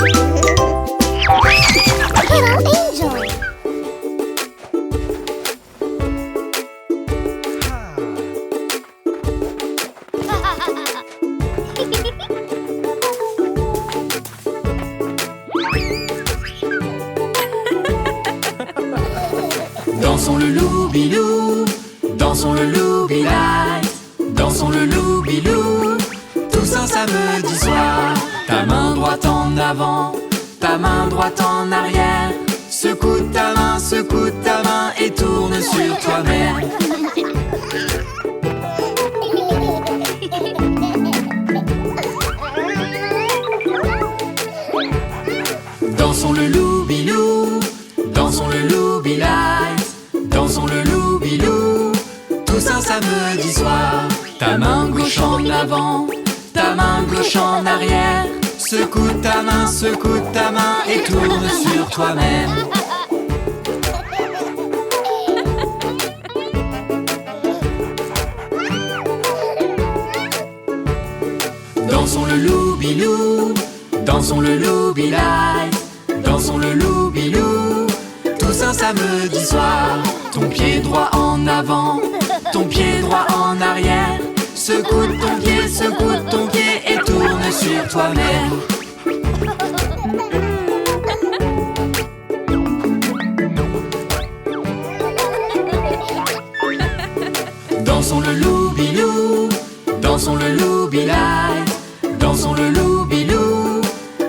Angel. Dansons le loubilou, dansons le loubilay, dansons le loubilou, tous un samedi soir. Ta main droite en avant, ta main droite en arrière. Secoue ta main et tourne sur toi-même. Dansons le loubilou, dansons le loubilay, dansons le loubilou, tous un samedi soir. Ta main gauche en avant, ta main gauche en arrière. Secoue ta main et tourne sur toi-même. Dansons le loubilou, dansons le loubilay, dansons le loubilou, tous un samedi soir. Ton pied droit en avant, ton pied droit en arrière. Secoue ton pied et tourne sur toi-même. Dansons le loubilou, dansons le loubilay, dansons le loubilou,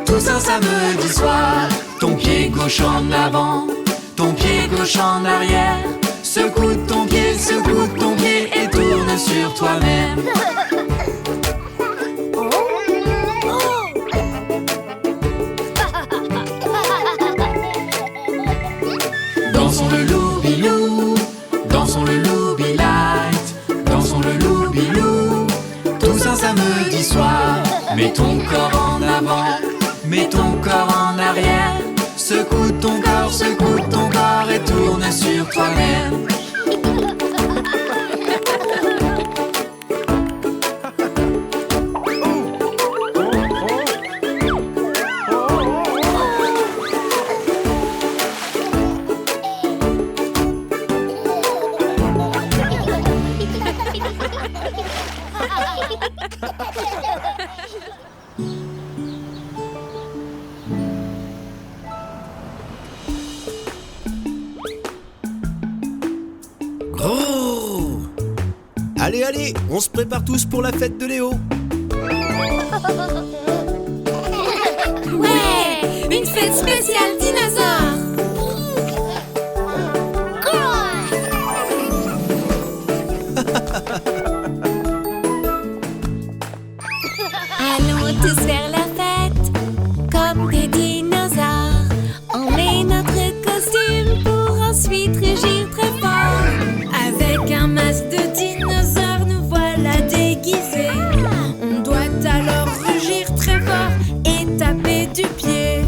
tous un samedi soir. Ton pied gauche en avant, ton pied gauche en arrière. Secoue ton pied et tourne sur toi-même. Dansons le loubilou, dansons le loubilay, dansons le loubilou, tous un samedi soir. Mets ton corps en avant, mets ton corps en arrière. Secoue ton corps et tourne sur toi-même. Oh! Allez, on se prépare tous pour la fête de Léo. Ouais, une fête spéciale dinosaure. Allons tous faire la fête comme des dinosaures. On met notre costume pour ensuite rugir très fort. Avec un masque de dinosaure, nous voilà déguisés. On doit alors rugir très fort et taper du pied.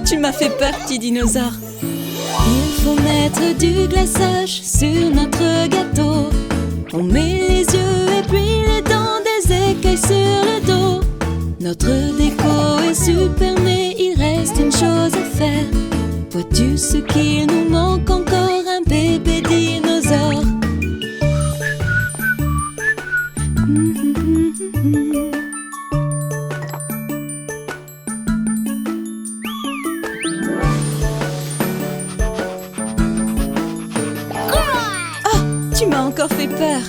Tu m'as fait peur, petit dinosaure. Il faut mettre du glaçage sur notre gâteau. On met les yeux et puis les dents, des écailles sur le dos. Notre déco est super, mais il reste une chose à faire. Vois-tu ce qu'il nous manque encore? Un bébé dinosaure. Tu m'as encore fait peur.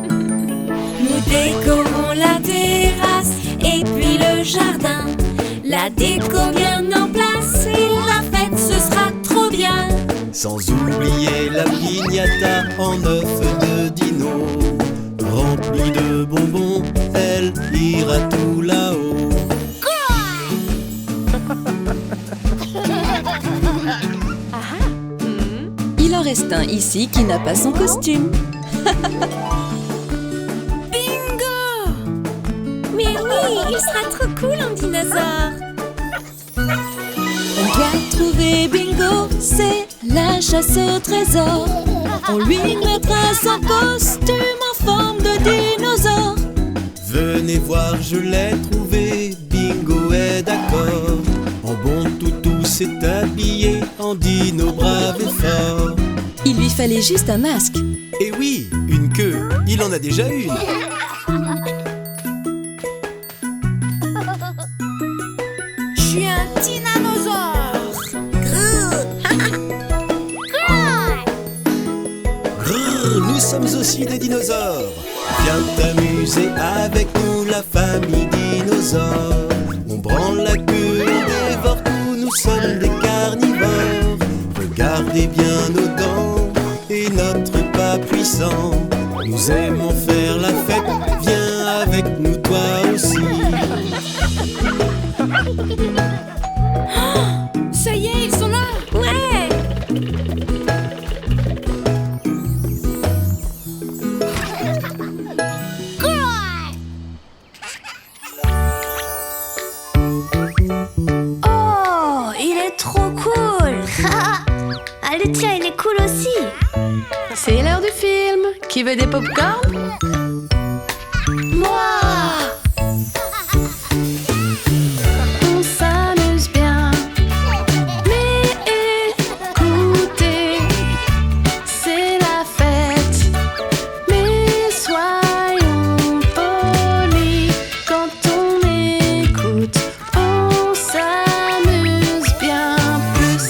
Nous décorons la terrasse et puis le jardin. La déco bien en place et la fête ce sera trop bien. Sans oublier la piñata en œuf de dino. Remplie de bonbons, elle ira tout là-haut. Il en reste un ici qui n'a pas son costume. Bingo! Mais oui, il sera trop cool en dinosaure. c'est la chasse au trésor. On lui mettra son costume en forme de dinosaure. Venez voir, je l'ai trouvé, Bingo est d'accord. En bon toutou s'est habillé, en dino brave et fort. Il lui fallait juste un masque. Et oui, une queue, il en a déjà une. Je suis un tyrannosaure. Grrr, nous sommes aussi des dinosaures. Viens t'amuser avec nous, la famille dinosaure. On branle la queue, on dévore tout, nous sommes des carnivores. Regardez bien nos dents et notre pas puissant. Nous aimons faire la fête, viens avec nous toi aussi. Ça y est, ils sont là. Ouais. Oh, il est trop cool. Ah, le tien, il est cool aussi. C'est l'heure du film. Qui veut des pop-corn? Moi. On s'amuse bien, mais écoutez, c'est la fête. Mais soyons polis quand on écoute. On s'amuse bien plus.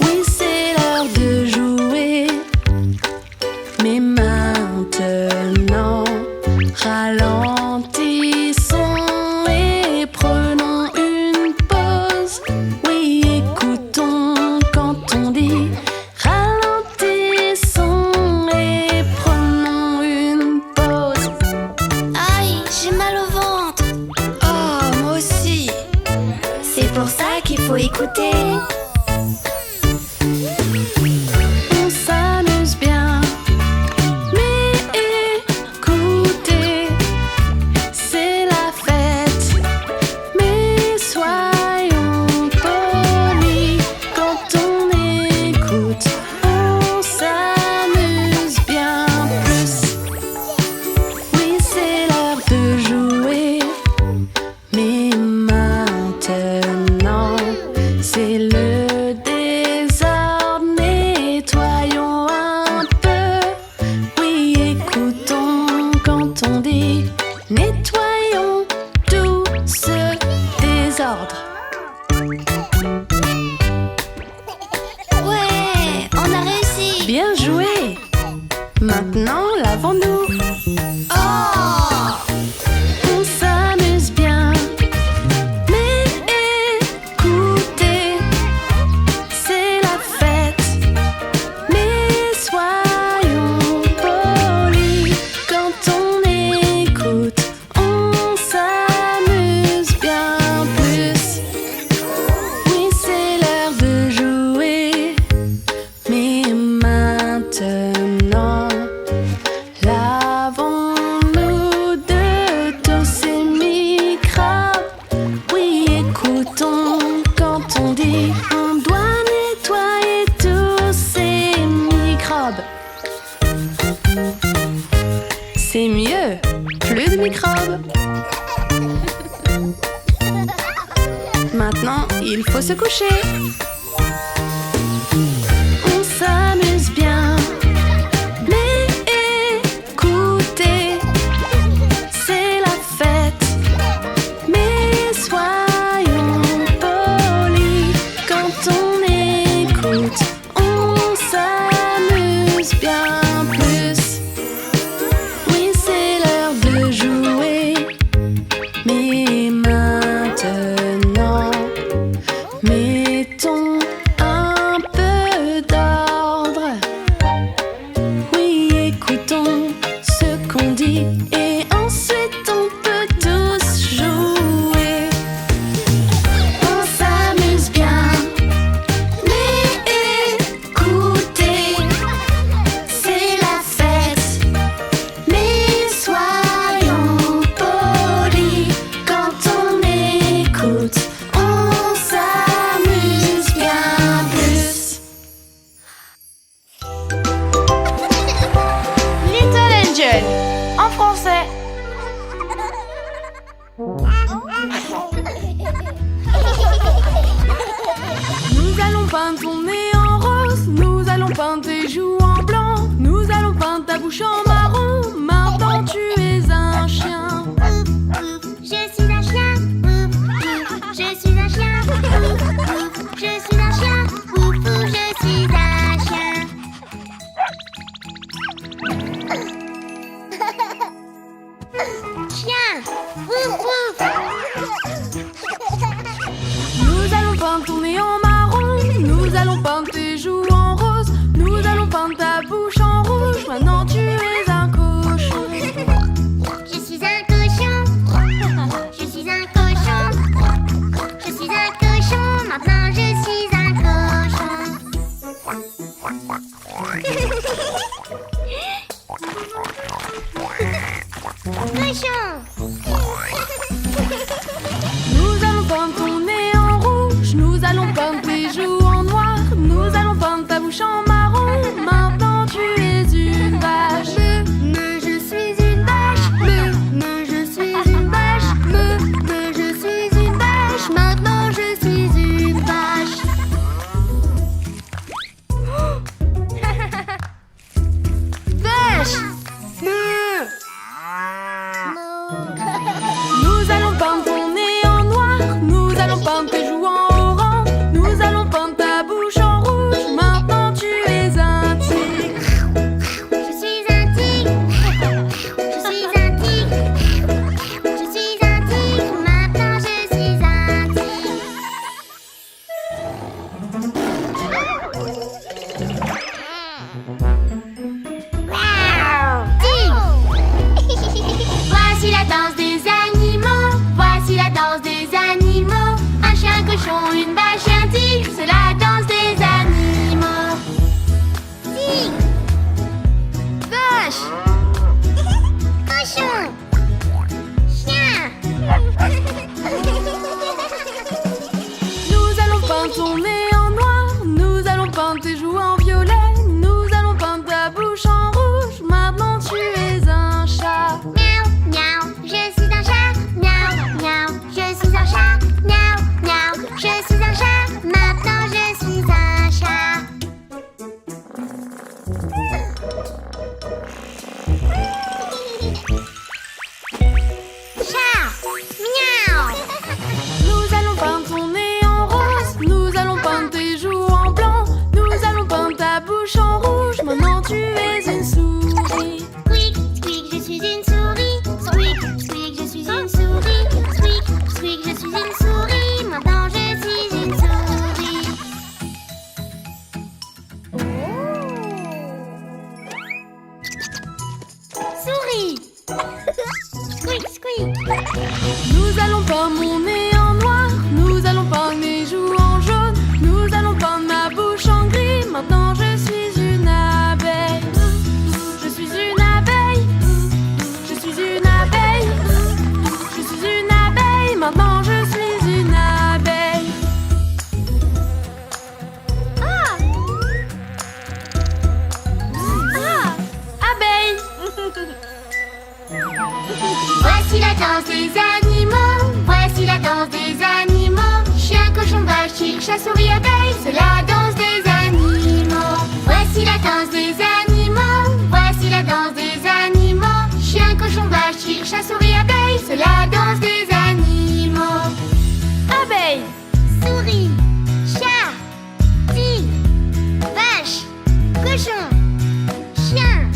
Oui, c'est l'heure de jouer. Mais maintenant, ralentissons et prenons une pause. Oui, écoutons quand on dit ralentissons et prenons une pause. Aïe, j'ai mal au ventre. Oh, moi aussi. C'est pour ça qu'il faut écouter. On s'amuse bien, mais écoutez, c'est la fête. Mais soyons polis quand on écoute. On s'amuse bien plus. Oui, c'est l'heure de jouer. Mais maintenant, c'est le désordre. Nettoyons un peu. Oui, écoutons quand on dit nettoyons tout ce désordre. Ouais, on a réussi. Bien joué. Maintenant, lavons-nous. Oh, On s'amuse bien, mais écoutez, c'est la fête. Mais soyons polis quand on écoute. On s'amuse bien plus. Oui, c'est l'heure de jouer. Mais maintenant, lavons-nous de tous ces microbes. Oui, écoutons quand on dit on doit nettoyer tous ces microbes. C'est mieux. Plus de microbes. Maintenant, il faut se coucher. On s'amuse bien, mais écoutez, c'est la fête. Mais soyons polis quand on écoute. On s'amuse bien plus. Oui, c'est l'heure de jouer. Mais maintenant, mettons un peu d'ordre. Oui, écoutons ce qu'on dit et ensuite on peut tous jouer. On s'amuse bien, mais écoutez, c'est la fête. Mais soyons polis quand on écoute. peindre ton nez en marron. Nous allons peindre tes joues en rose. Nous allons peindre ta bouche en rouge. Maintenant tu es un cochon. Je suis un cochon. Je suis un cochon. Je suis un cochon. Maintenant je suis un cochon. Cochon. Nous allons peindre ton nez en rouge. Nous allons peindre tes joues en noir. Nous allons peindre ta bouche en marron. Maintenant tu es une vache. Je suis une vache. Je suis une vache. Je suis une vache. Maintenant je suis une vache. Vache. Nous allons peindre ton nez en noir. Nous allons peindre tes joues en orange. Nous allons peindre ta bouche en rouge. Maintenant tu es un tigre. Je suis un tigre. Je suis un tigre. Je suis un tigre. Maintenant je suis un tigre. Tigre. Voici la danse des animaux. Voici la danse des animaux. Un chien, un cochon, une vache, un tigre. C'est la danse des animaux. Tigre. Vache. Cochon. Chien. Nous allons peindre ton nez en noir. Nous allons peindre tes joues en violet. Nous allons peindre ta bouche en rouge. Maintenant tu es un chat. Miaou, miaou, je suis un chat. Miaou, miaou, je suis un chat. Miaou, miaou, je suis un chat. Maintenant je suis un chat. Chat. Miaou. Nous allons peindre ton nez en rose. Nous allons peindre tes joues en blanc. Nous allons peindre ta bouche en rouge. Maintenant tu es une souris. Squeak, squeak, je suis une souris. Squeak, squeak, je suis une souris. Squeak, squeak, je suis une souris. Maintenant je suis une souris. Souris. Squeak, squeak. Nous allons peindre mon nez en noir. Nous allons peindre mes joues en jaune. Nous allons peindre ma bouche en gris. Maintenant je suis une abeille. Je suis une abeille. Je suis une abeille. Je suis une abeille. Maintenant je suis une abeille. Abeille. Voici la danse des animaux. Voici la danse des animaux. Chien, cochon, vache, tigre, chat, souris, abeille. C'est la danse des animaux. Voici la danse des animaux. Voici la danse des animaux. Chien, cochon, vache, tigre, chat, souris, abeille. C'est la danse des animaux. Abeille. Souris, chat, tigre, vache, cochon, chien.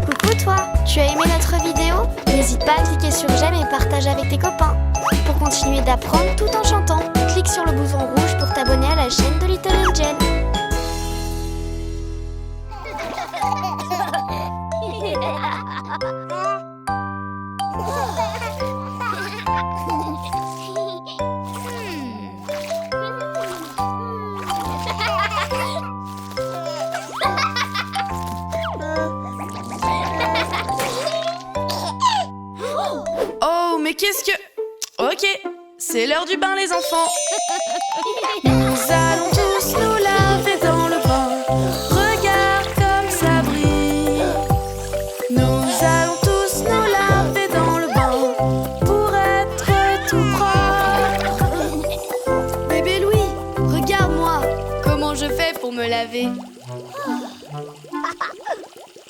Coucou toi, tu as aimé notre vidéo? N'hésite pas à cliquer sur j'aime et partage avec tes copains. Pour continuer d'apprendre tout en chantant, clique sur le bouton rouge pour t'abonner à la chaîne de Little Angel. Oh, mais qu'est-ce que... Ok, c'est l'heure du bain les enfants. Nous allons tous nous laver dans le bain. Regarde comme ça brille. Nous allons tous nous laver dans le bain pour être tout propre. Bébé Louis, regarde-moi. Comment je fais pour me laver?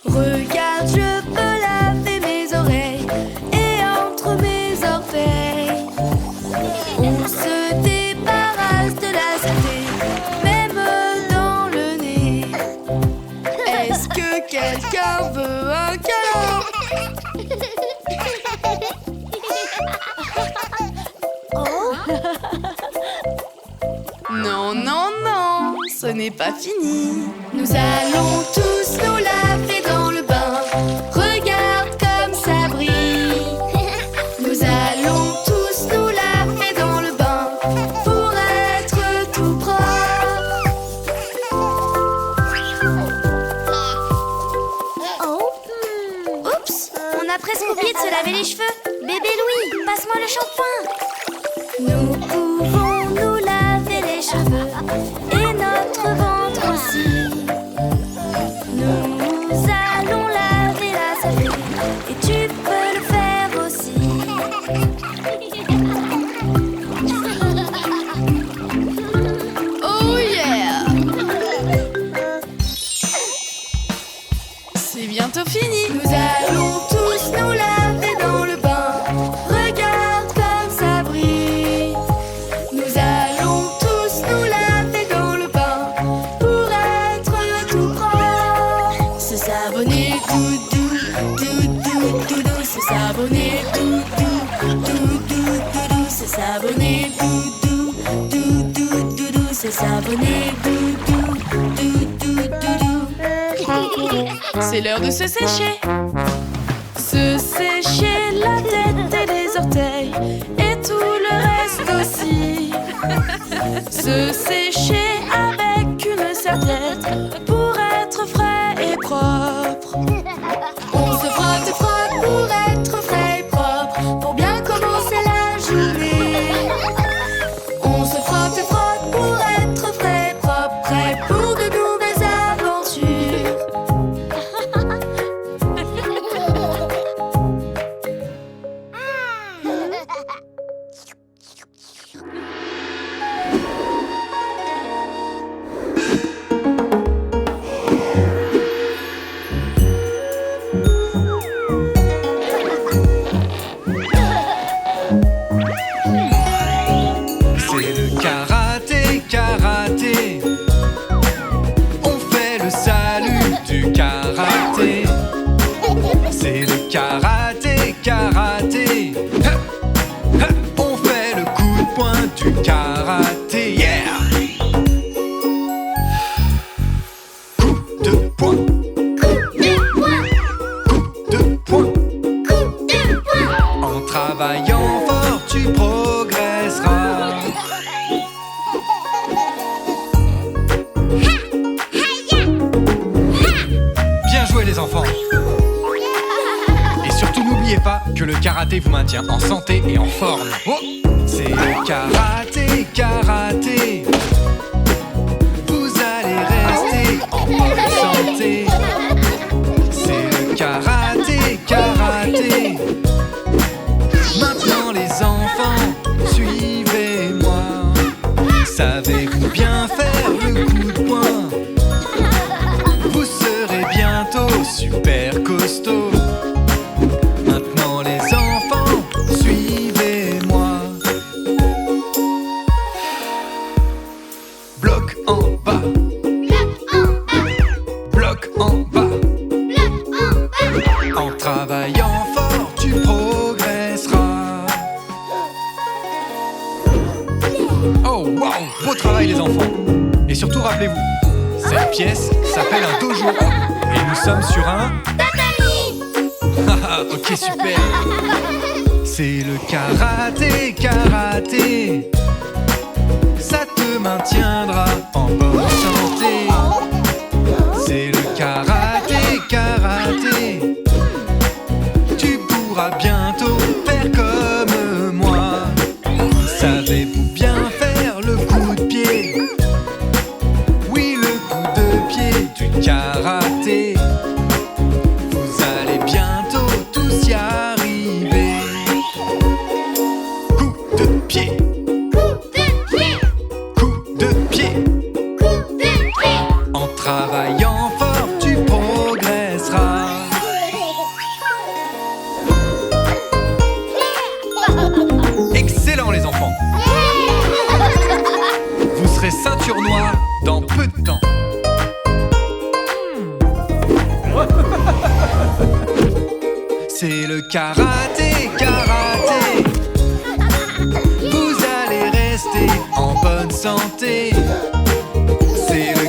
Regarde, je peux laver mes oreilles et entre mes orteils. On se débarrasse de la saleté, même dans le nez. Est-ce que quelqu'un veut un câlin? n'est pas fini. Nous allons tous nous laver dans le bain. Regarde comme ça brille. Nous allons tous nous laver dans le bain pour être tout propre. Oups, on a presque oublié de se laver les cheveux. Bébé Louis, passe-moi le shampoing. Nous pouvons nous laver les cheveux et notre ventre aussi. Nous allons laver la savée et tu peux le faire aussi. Oh yeah! C'est bientôt fini. Nous allons tous nous laver dans le bain. Regarde comme ça brille. Nous allons tous nous laver dans le bain pour être tout propre. Se savonner doudou, doudou, doudou. Se savonner doudou, doudou, doudou. Se savonner doudou, doudou, doudou. Se savonner doudou, doudou, doudou. C'est l'heure de se sécher. Se sécher la tête et les orteils et tout le reste aussi. Se sécher avec une serviette pour être frais et propre. On se frotte et frotte pour être frais et propre, pour bien commencer la journée. On se frotte et frotte pour être frais et propre, prêt pour de nouvelles aventures. C'est le karaté, karaté. On fait le salut du karaté. C'est le karaté, karaté. Ha, ha. On fait le coup de poing du karaté. Yeah! Coup de poing, Coup de poing, coup de poing. coup de poing. En travaillant fort, tu progresseras. Bien joué les enfants. Et surtout n'oubliez pas que le karaté vous maintient en santé et en forme. Oh, c'est le karaté, karaté. Vous allez rester en bonne santé. C'est le karaté, karaté. Maintenant les enfants, suivez-moi. Savez-vous bien faire le coup de poing? Vous serez bientôt super costaud. Maintenant les enfants, suivez-moi. Bloc en bas, bloc en bas. En travaillant fort, tu progresseras. Oh wow, beau travail les enfants. Et surtout rappelez-vous, cette pièce s'appelle un dojo. Et nous sommes sur un haha, ok super. C'est le karaté, karaté. Ça te maintiendra en bonne santé. C'est le karaté, karaté. Tu pourras bientôt faire comme moi. Savez-vous bien faire le coup de pied? Oui, le coup de pied du karaté. Vous allez bientôt tous y arriver. Coup de pied, coup de pied. En travaillant fort, tu progresseras. Excellent les enfants. Vous serez ceinture noire dans peu de temps. C'est le karaté, karaté. Vous allez rester en bonne santé. C'est le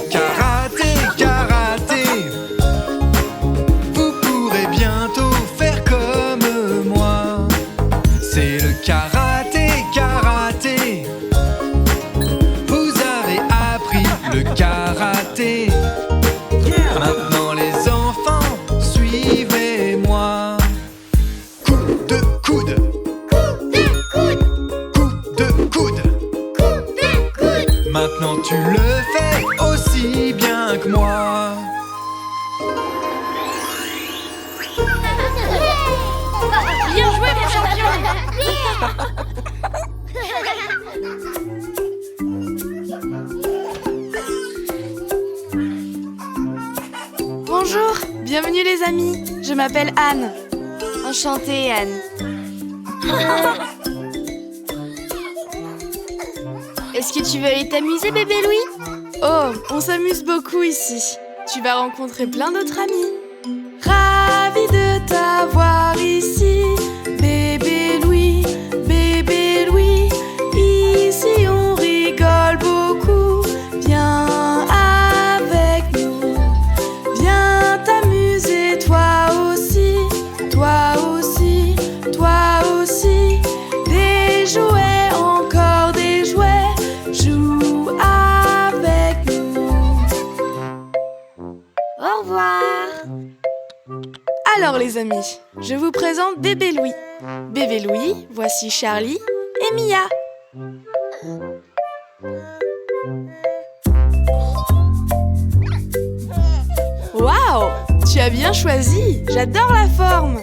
Tu le fais aussi bien que moi. Bien joué, mon champion! Bonjour, bienvenue les amis. Je m'appelle Anne. Enchantée, Anne. Est-ce que tu veux aller t'amuser, bébé Louis? Oh, on s'amuse beaucoup ici. Tu vas rencontrer plein d'autres amis. Ravi de t'avoir ici, bébé Louis, bébé Louis. Ici on rigole beaucoup. Viens avec nous, viens t'amuser toi aussi, toi aussi, toi aussi. Des jouets, encore des jouets. Joue avec nous. Au revoir. Alors les amis, je vous présente bébé Louis. Bébé Louis, voici Charlie et Mia. Waouh, tu as bien choisi, j'adore la forme.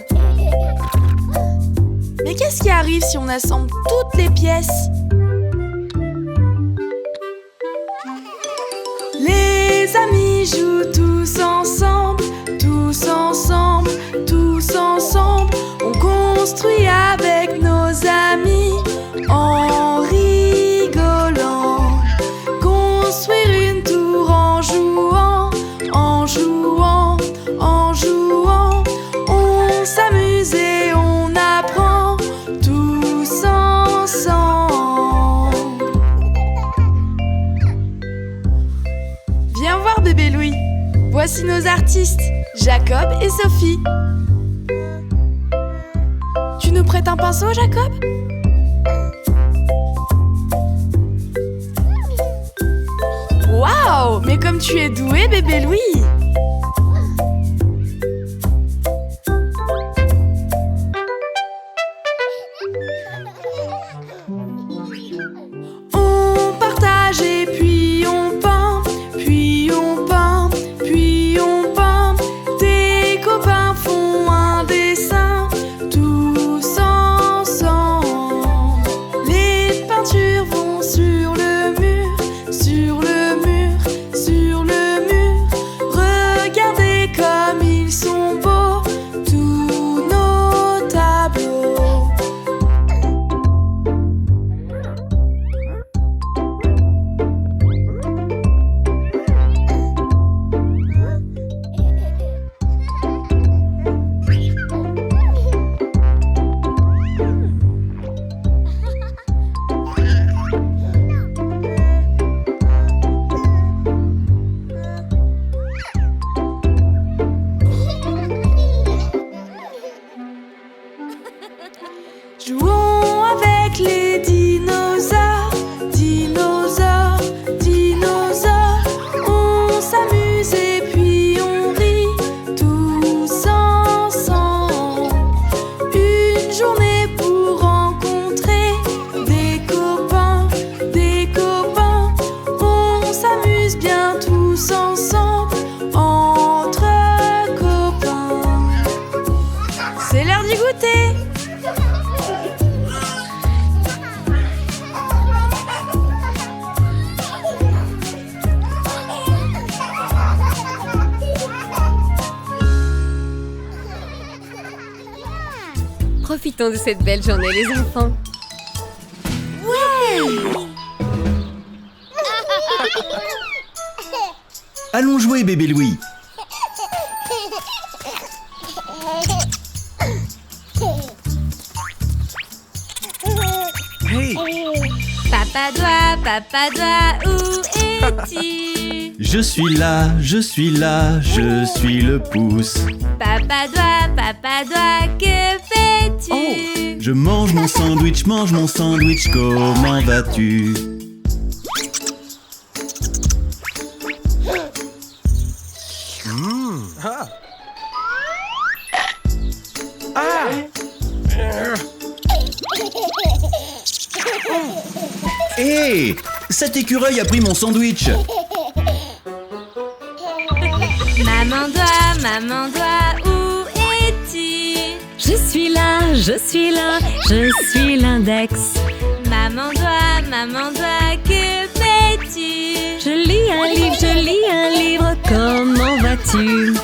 Mais qu'est-ce qui arrive si on assemble toutes les pièces? Les amis jouent tous ensemble, tous ensemble, tous ensemble. On construit avec nos amis en rigolant. Construire une tour en jouant, en jouant, en jouant. On s'amuse et on apprend tous ensemble. Viens voir bébé Louis. Voici nos artistes, Jacob et Sophie. Tu nous prêtes un pinceau, Jacob? Waouh, mais comme tu es doué, bébé Louis! On partage et puis on peint, puis on peint, puis on peint. Tes copains font un dessin, tous ensemble. Les peintures vont sur le mur, sur le mur, sur le mur. Regardez comme ils sont beaux, tous nos tableaux. Jouons avec les dinosaures, dinosaures, dinosaures. On s'amuse et puis on rit tous ensemble. Une journée pour rencontrer des copains, des copains. On s'amuse bien tous ensemble, entre copains. C'est l'heure du goûter. Profitons de cette belle journée, les enfants. Allons jouer, bébé Louis. Hey, Papa doigt, où es-tu? je suis là, je suis là, je suis le pouce. Papa doigt, que fais-tu? Je mange mon sandwich, comment vas-tu? Hé, Cet écureuil a pris mon sandwich. Maman doigt, où es-tu? Je suis là, je suis là, je suis l'index. Maman doigt, que fais-tu? Je lis un livre, comment vas-tu?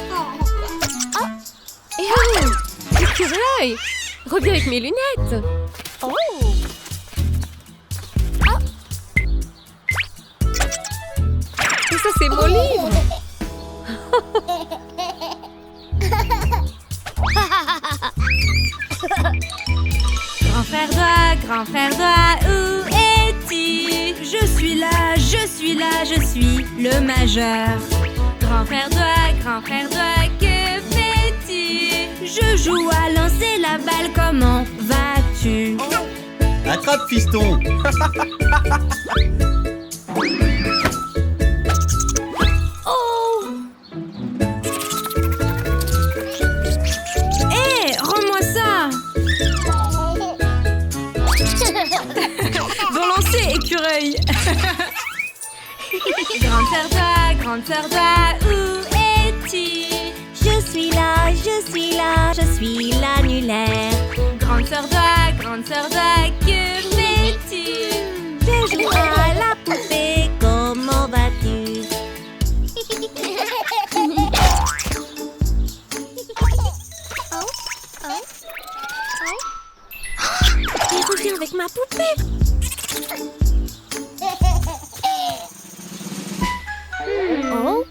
Eh oh, écureuil, reviens avec mes lunettes. Oh. Et ça, c'est mon livre. Grand frère doigt, où es-tu? Je suis là, je suis le majeur. Grand frère doigt, que fais-tu? Je joue à lancer la balle, comment vas-tu? Attrape, fiston. Oh! Hé, rends-moi ça! Bon lancer, écureuil. Grande sœur doigt, où es-tu? Je suis là, je suis l'annulaire. Grande sœur doigt, que fais-tu? Je joue à la poupée, comment vas-tu? Il revient avec ma poupée. Oh.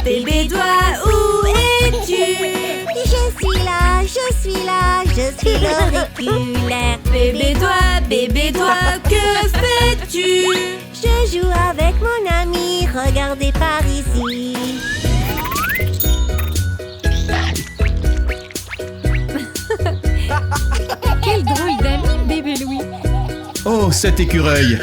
Bébé doigt, où es-tu? Je suis l'auriculaire. Bébé doigt, que fais-tu? Je joue avec mon ami, regardez par ici. Quel drôle d'ami, bébé Louis. Oh, cet écureuil.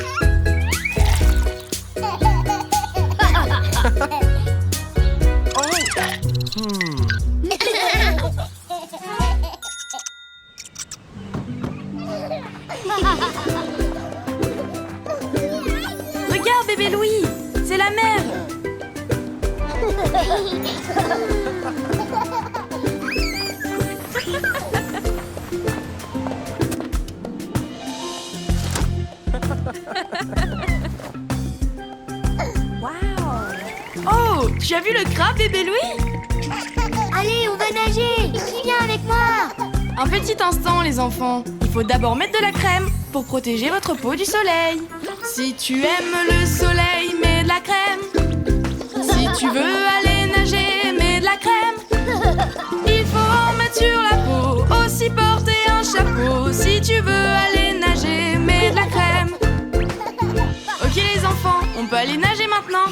Regarde, bébé Louis, c'est la mer. Oh, tu as vu le crabe, bébé Louis? Allez, on va nager. Qui vient avec moi? Un petit instant, les enfants. Il faut d'abord mettre de la crème pour protéger votre peau du soleil. Si tu aimes le soleil, mets de la crème. Si tu veux aller nager, mets de la crème. Il faut en mettre sur la peau, aussi porter un chapeau. Si tu veux aller nager, mets de la crème. Ok les enfants, on peut aller nager maintenant.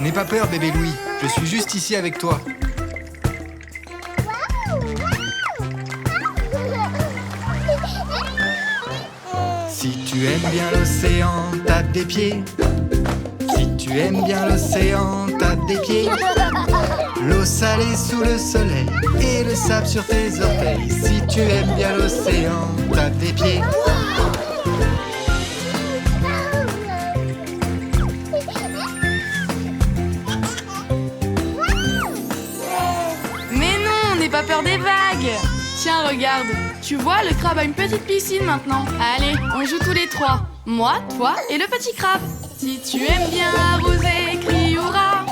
N'aie pas peur, bébé Louis. Je suis juste ici avec toi. Si tu aimes bien l'océan, t'as des pieds. Si tu aimes bien l'océan, t'as des pieds. L'eau salée sous le soleil et le sable sur tes orteils. Si tu aimes bien l'océan, t'as des pieds. Mais non, n'aie pas peur des vagues. Tiens, regarde. Tu vois, le crabe a une petite piscine maintenant. Allez, on joue tous les trois. Moi, toi et le petit crabe. Si tu aimes bien arroser, crie hurrah.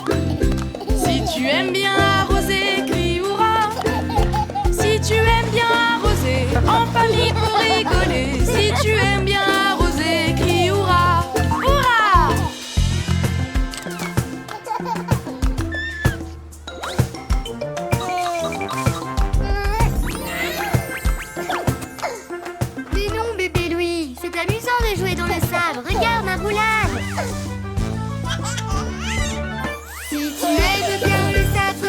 Si tu aimes bien arroser, crie hurrah. Si tu aimes bien arroser, en famille pour rigoler. Si tu aimes bien arroser, crie hurrah. Hurrah! Mais non, bébé Louis, c'est amusant de jouer dans le sable. Regarde ma roulade. Si tu aimes bien le sable,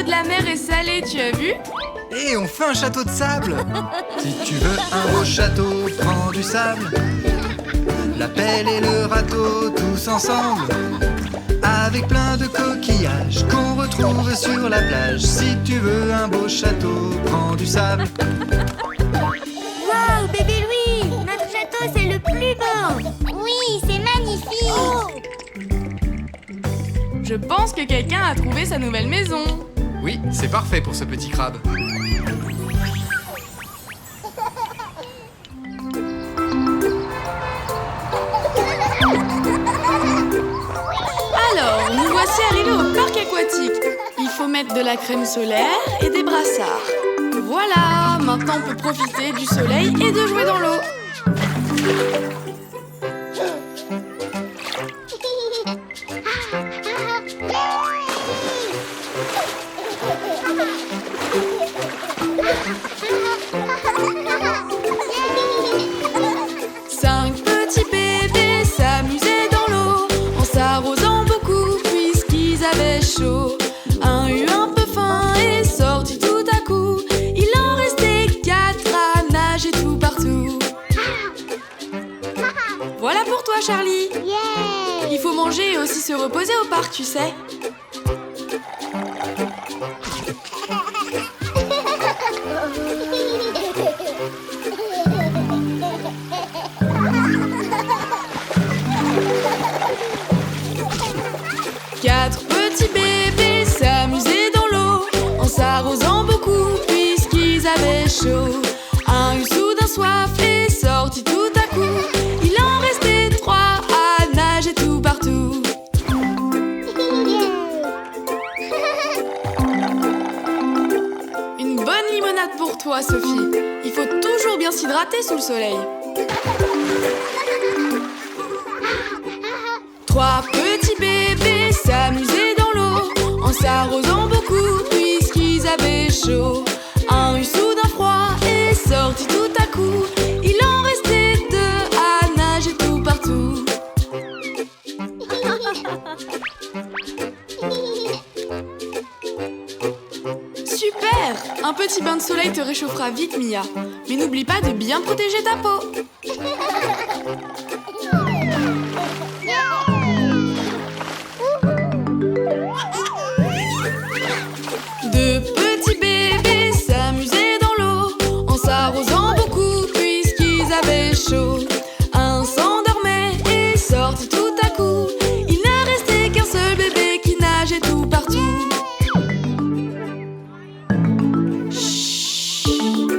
l'eau de la mer est salée, tu as vu? Et on fait un château de sable. Si tu veux un beau château, prends du sable. La pelle et le râteau, tous ensemble. Avec plein de coquillages qu'on retrouve sur la plage. Si tu veux un beau château, prends du sable. Wow, bébé Louis, notre château c'est le plus beau. Oui, c'est magnifique. Je pense que quelqu'un a trouvé sa nouvelle maison. Oui, c'est parfait pour ce petit crabe. Alors, nous voici arrivés au parc aquatique. Il faut mettre de la crème solaire et des brassards. Voilà, maintenant on peut profiter du soleil et de jouer dans l'eau. Cinq petits bébés s'amusaient dans l'eau en s'arrosant beaucoup puisqu'ils avaient chaud. Un eut un peu faim et sortit tout à coup. Il en restait 4 à nager tout partout. Voilà pour toi, Charlie. Il faut manger et aussi se reposer au parc, tu sais. Quatre petits bébés s'amusaient dans l'eau en s'arrosant beaucoup puisqu'ils avaient chaud. Un eut soudain soif et sortit tout à coup. Il en restait 3 à nager tout partout. Une bonne limonade pour toi, Sophie. Il faut toujours bien s'hydrater sous le soleil. 3 petits bébés s'amusaient dans l'eau en s'arrosant beaucoup puisqu'ils avaient chaud. Un eut soudain froid et sortit tout à coup. Il en restait 2 à nager tout partout. Super! Un petit bain de soleil te réchauffera vite, Mia. Mais n'oublie pas de bien protéger ta peau. Deux petits bébés s'amusaient dans l'eau en s'arrosant beaucoup puisqu'ils avaient chaud. Un s'endormait et sortit tout à coup. Il ne restait qu'un seul bébé qui nageait tout partout. Chut.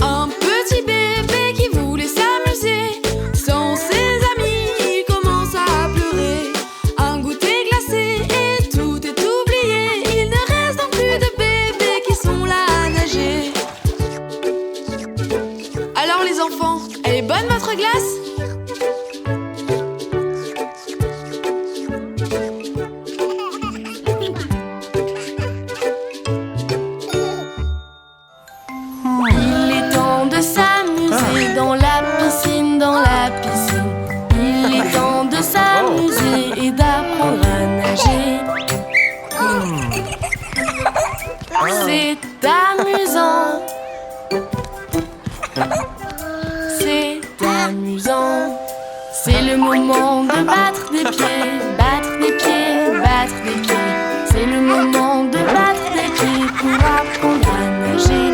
Un petit bébé qui voulait s'amuser. Sans ses amis, il commence à pleurer. Un goûter glacé et tout est oublié. Il ne reste donc plus de bébés qui sont là à nager. Alors les enfants, elle est bonne votre glace? Il est temps de s'amuser dans la piscine, dans la piscine. Il est temps de s'amuser et d'apprendre à nager. C'est amusant. C'est amusant. C'est le moment de battre des pieds, battre des pieds, battre des pieds. C'est le moment de battre des pieds pour apprendre à nager.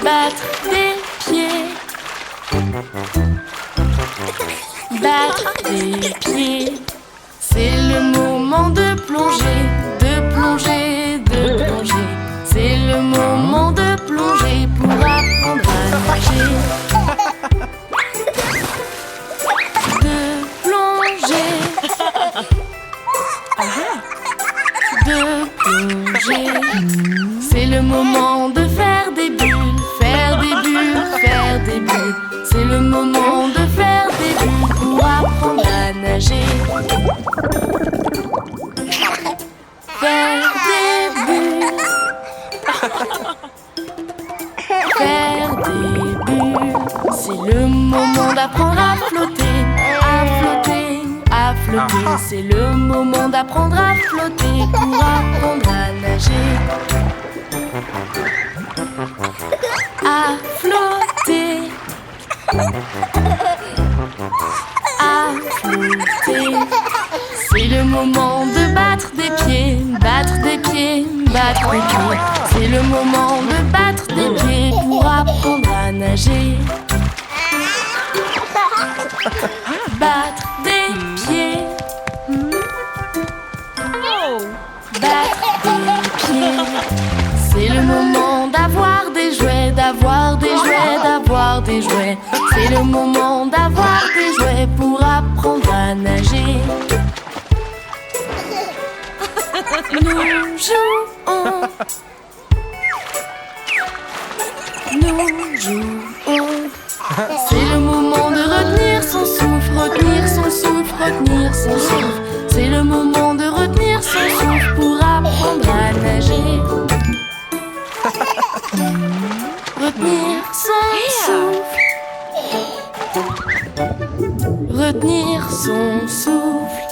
Battre des pieds, battre des pieds. C'est le moment de plonger, de plonger, de plonger. C'est le moment de plonger pour apprendre à nager. De plonger, de plonger. C'est le moment de faire des bulles, faire des bulles, faire des bulles. C'est le moment de faire des bulles pour apprendre à nager. Faire des bulles. d'apprendre à flotter. À flotter, à flotter. C'est le moment d'apprendre à flotter pour apprendre à nager. À flotter. À flotter. C'est le moment de battre des pieds, battre des pieds, battre des pieds. C'est le moment de battre des pieds pour apprendre à nager. Battre des pieds. Battre des pieds. C'est le moment d'avoir des jouets, d'avoir des jouets, d'avoir des jouets. C'est le moment d'avoir des jouets pour apprendre à nager. Nous jouons. Nous jouons. C'est le moment de retenir son souffle, retenir son souffle, retenir son souffle. C'est le moment de retenir son souffle pour apprendre à nager. Retenir son souffle. Retenir son souffle.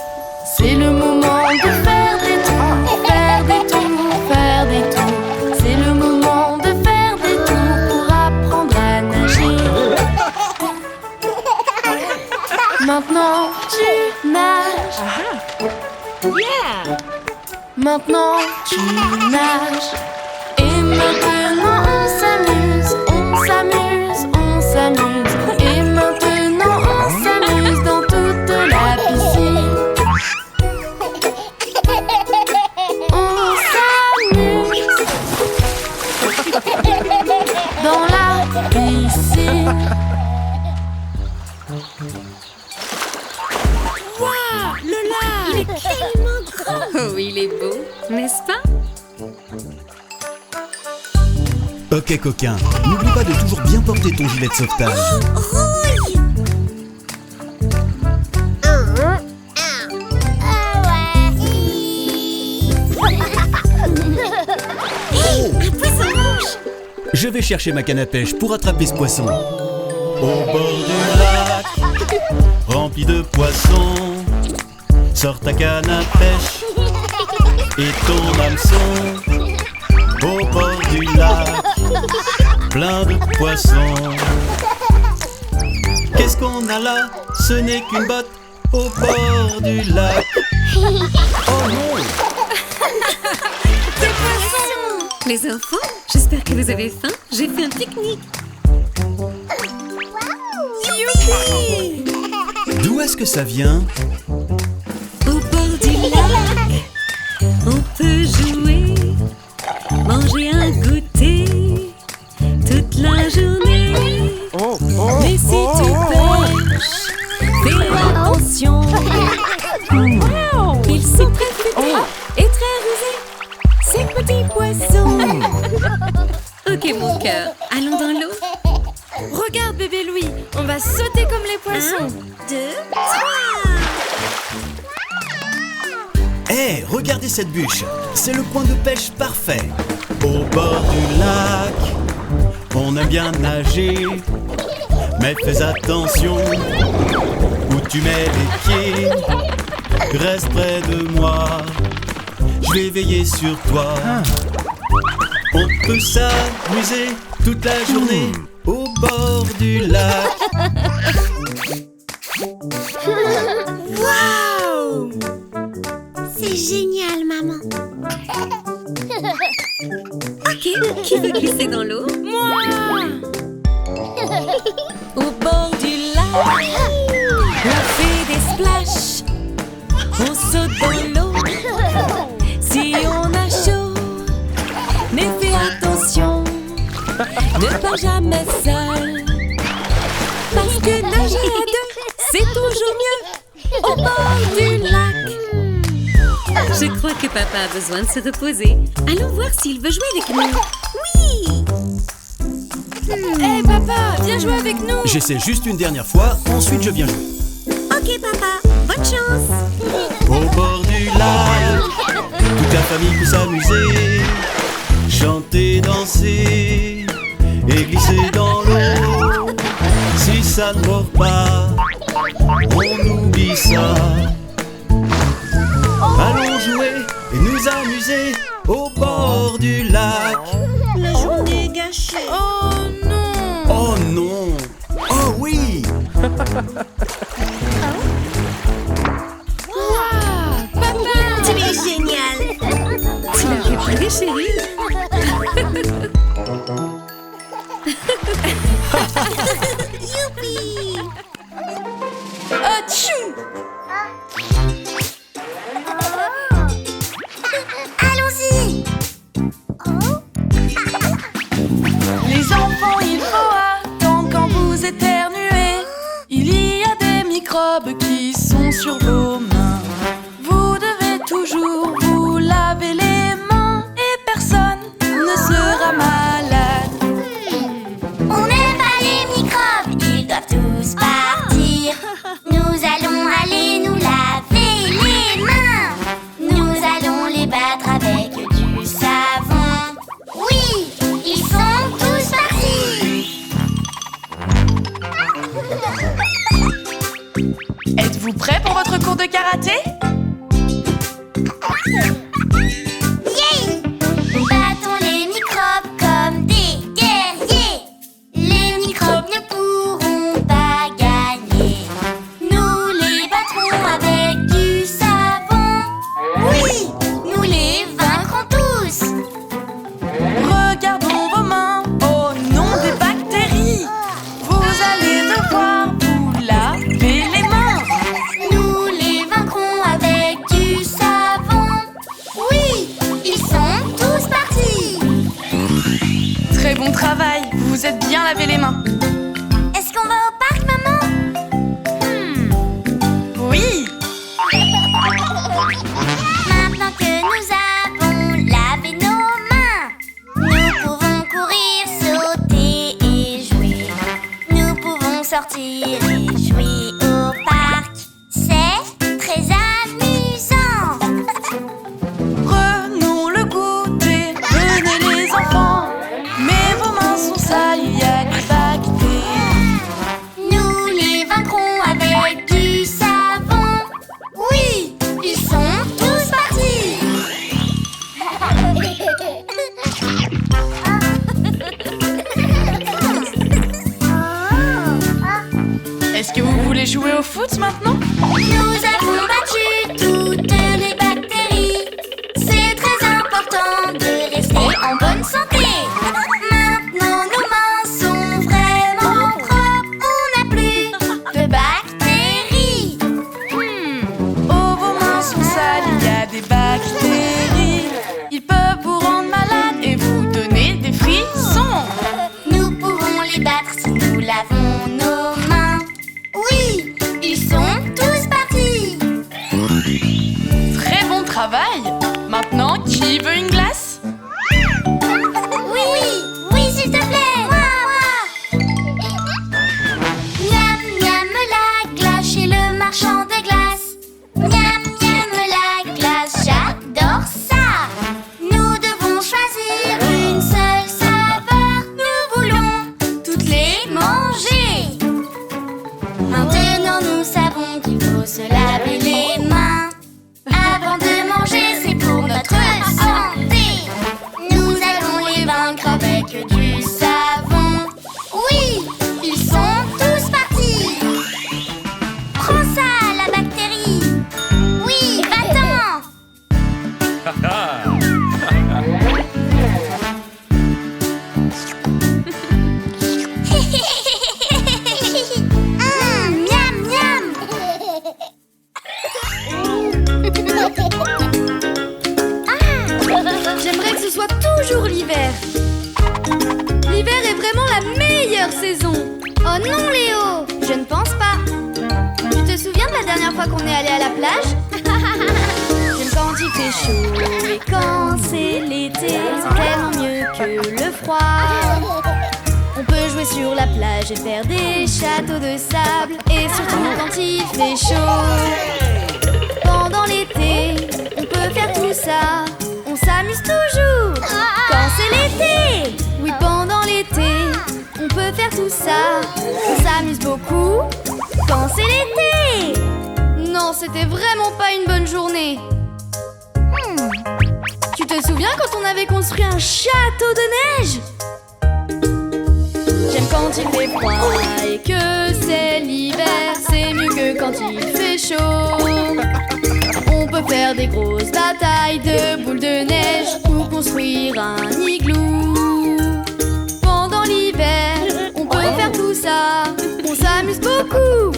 C'est le moment de faire des tours, faire des tours, faire des tours. C'est le moment de faire des tours pour apprendre à nager. Maintenant tu nages. Maintenant tu nages. Et maintenant on s'amuse, on s'amuse, on s'amuse. Et maintenant on s'amuse dans toute la piscine. On s'amuse dans la piscine. Waouh, le lac! Il est tellement grand! Oh, il est beau, n'est-ce pas? Ok coquin, n'oublie pas de toujours bien porter ton gilet de sauvetage. Un poisson rouge! Je vais chercher ma canne à pêche pour attraper ce poisson. Au bord du lac, rempli de poissons, sors ta canne à pêche et ton hameçon. Au bord du lac, plein de poissons. Qu'est-ce qu'on a là? Ce n'est qu'une botte au bord du lac. Oh non! Les enfants, j'espère que vous avez faim. J'ai fait un pique-nique. Youpi! D'où est-ce que ça vient? Au bord du lac, on peut jouer, manger un goûter toute la journée. Mais si tu pêches, fais attention. Ils sont très futés et très rusés, ces petits poissons. Ok mon cœur, allons dans l'eau. Regarde bébé Louis, on va sauter comme les poissons. 1, 2, 3. Hé, regardez cette bûche. C'est le coin de pêche parfait. Au bord du lac, on aime bien nager. Mais fais attention où tu mets les pieds. Reste près de moi, je vais veiller sur toi. On peut s'amuser toute la journée au bord du lac. Waouh! C'est génial, maman. Ok, qui veut glisser dans l'eau? Moi! Au bord du lac, on fait des splashs, on saute dans l'eau. Si on a chaud, mais fais attention, ne pars jamais seul. Parce que nager à deux, c'est toujours mieux au bord du lac. Je crois que papa a besoin de se reposer. Allons voir s'il veut jouer avec nous. Oui! Hé papa, viens jouer avec nous. J'essaie juste une dernière fois, ensuite je viens jouer. Ok papa, bonne chance. Au bord du lac, toute la famille peut s'amuser, chanter, danser et glisser dans l'eau. Si ça ne mord pas, on oublie ça. Allons jouer et nous amuser au bord du lac. La journée gâchée. Oh non! Oh non! Oh oui! Tu es génial. Tu l'as préparé, chérie? Youpi. Atchou! Allons-y. Les enfants, il faut attendre quand vous éternuez. Il y a des microbes qui sont sur vos mains. Vous devez toujours vous laver les mains et personne ne sera malade. On n'aime pas les microbes, ils doivent tous partir. Nous allons aller nous laver les mains. Nous allons les battre avec du savon. Oui, ils sont tous partis. Êtes-vous prêts pour votre cours de karaté? Yeah! Battons les microbes comme des guerriers. Les microbes ne pourront pas gagner. Nous les battrons avec du savon. Oui, nous les vaincrons tous. Regardons vos mains au nom des bactéries. Vous allez devoir vous laver les mains. Nous les vaincrons avec du savon. Oui, ils sont tous partis. Très bon travail, vous vous êtes bien lavé les mains. Est-ce qu'on va au parc, maman? Oui, Maintenant que nous avons lavé nos mains, nous pouvons courir, sauter et jouer. Nous pouvons sortir et jouer au parc. C'est très amusant. prenons le goûter. Venez les enfants, mais vos mains sont sales, il y a des bactéries. Nous les vaincrons avec du savon. Oui, ils sont tous partis. Est-ce que vous voulez jouer au foot maintenant? Nous avons battu toutes les bactéries. C'est très important de rester en bonne santé. Maintenant nos mains sont vraiment propres. On n'a plus de bactéries. Oh, vos mains sont sales, il y a des bactéries. Ils peuvent vous rendre malade et vous donner des frissons. Nous pouvons les battre si nous lavons nos mains. Oui, ils sont tous partis. Très bon travail. Maintenant, qui veut une glace? Oui, oui, s'il te plaît. Moi. Miam, miam, la glace chez le marchand de glace. Miam, miam, la glace, j'adore ça. Nous devons choisir une seule saveur. Nous voulons toutes les manger. Maintenant, nous savons qu'il faut se laver les mains. Avant de manger, c'est pour notre santé. Nous allons les vaincre avec du savon. Oui, ils sont tous partis. Prends ça, la bactérie. Oui, va-t'en. Miam, miam. J'aimerais que ce soit toujours l'hiver. L'hiver est vraiment la meilleure saison. Oh non, Léo, je ne pense pas. Tu te souviens de la dernière fois qu'on est allé à la plage? J'aime quand il fait chaud et quand c'est l'été. C'est tellement mieux que le froid. On peut jouer sur la plage et faire des châteaux de sable. Et surtout quand il fait chaud. Pendant l'été, on peut faire tout ça. On s'amuse toujours quand c'est l'été. Oui, pendant l'été, tout ça. On s'amuse beaucoup quand c'est l'été. Non, c'était vraiment pas une bonne journée. Tu te souviens quand on avait construit un château de neige? J'aime quand il fait froid et que c'est l'hiver. C'est mieux que quand il fait chaud. On peut faire des grosses batailles de boules de neige ou construire un igloo. Pendant l'hiver, on peut faire tout ça. On s'amuse beaucoup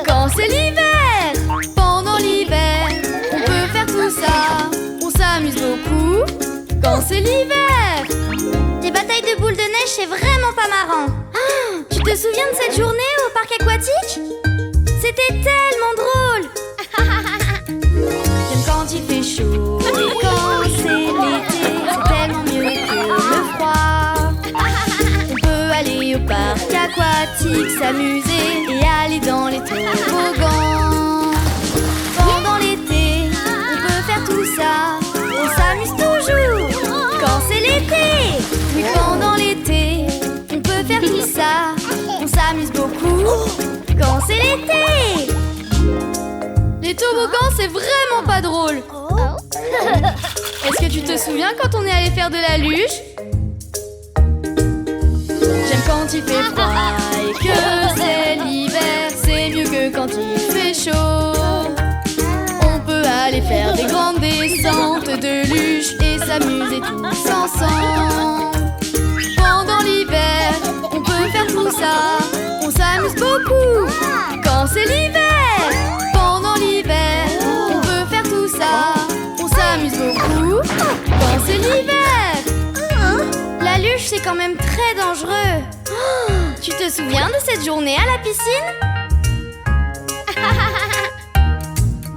quand c'est l'hiver. Pendant l'hiver, on peut faire tout ça. On s'amuse beaucoup quand c'est l'hiver. Les batailles de boules de neige, c'est vraiment pas marrant. Tu te souviens de cette journée au parc aquatique? C'était tellement drôle. J'aime quand il fait chaud et quand c'est l'été. C'est tellement mieux que le froid. On peut aller au parc aquatique, s'amuser et aller dans les toboggans. Pendant l'été, on peut faire tout ça. On s'amuse toujours quand c'est l'été. Oui, pendant l'été, on peut faire tout ça. On s'amuse beaucoup quand c'est l'été. Les toboggans, c'est vraiment pas drôle. Est-ce que tu te souviens quand on est allé faire de la luge? J'aime quand il fait froid et que c'est l'hiver. C'est mieux que quand il fait chaud. On peut aller faire des grandes descentes de luge et s'amuser tous ensemble. Pendant l'hiver, on peut faire tout ça. On s'amuse beaucoup quand c'est l'hiver. Pendant l'hiver, on peut faire tout ça. On s'amuse beaucoup quand c'est l'hiver. La luge, c'est quand même très dangereux. Tu te souviens de cette journée à la piscine?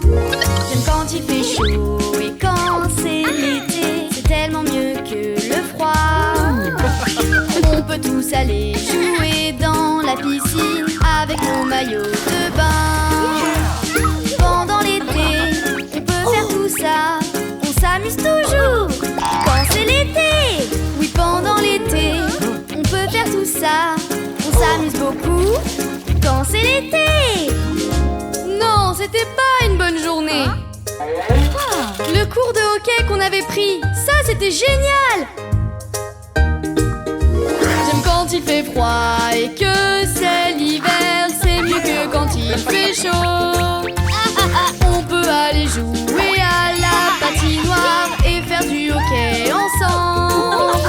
J'aime quand il fait chaud et quand c'est l'été. C'est tellement mieux que le froid. On peut tous aller jouer dans la piscine avec nos maillots de bain. Pendant l'été, on peut faire tout ça. On s'amuse toujours quand c'est l'été. Oui, pendant l'été, on peut faire tout ça. On s'amuse beaucoup quand c'est l'été. Non, c'était pas une bonne journée. Le cours de hockey qu'on avait pris, ça c'était génial. J'aime quand il fait froid et que c'est l'hiver. C'est mieux que quand il fait chaud. On peut aller jouer à la patinoire et faire du hockey ensemble.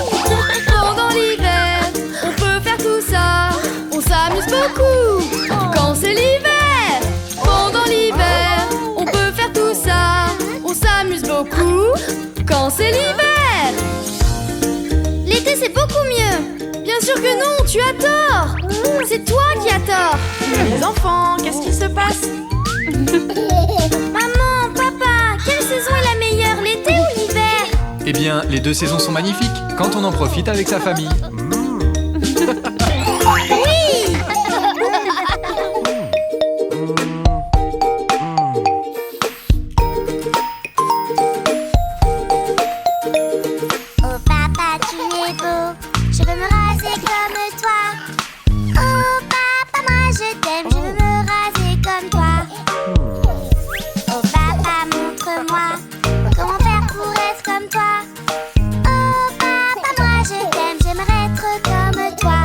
Pendant l'hiver, on peut faire tout ça. On s'amuse beaucoup quand c'est l'hiver. Pendant l'hiver, on peut faire tout ça. On s'amuse beaucoup quand c'est l'hiver. L'été, c'est beaucoup mieux. Bien sûr que non, tu as tort. C'est toi qui as tort. Les enfants, qu'est-ce qui se passe? Maman, papa, quelle saison est la meilleure, l'été ou l'hiver? Eh bien, les deux saisons sont magnifiques quand on en profite avec sa famille. Oui! Oh papa, tu es beau, je veux me raser comme toi. Oh papa, moi je t'aime, je veux me raser comme toi. Oh papa, montre-moi comment faire pour être comme toi. Oh papa, moi je t'aime, j'aimerais être comme toi.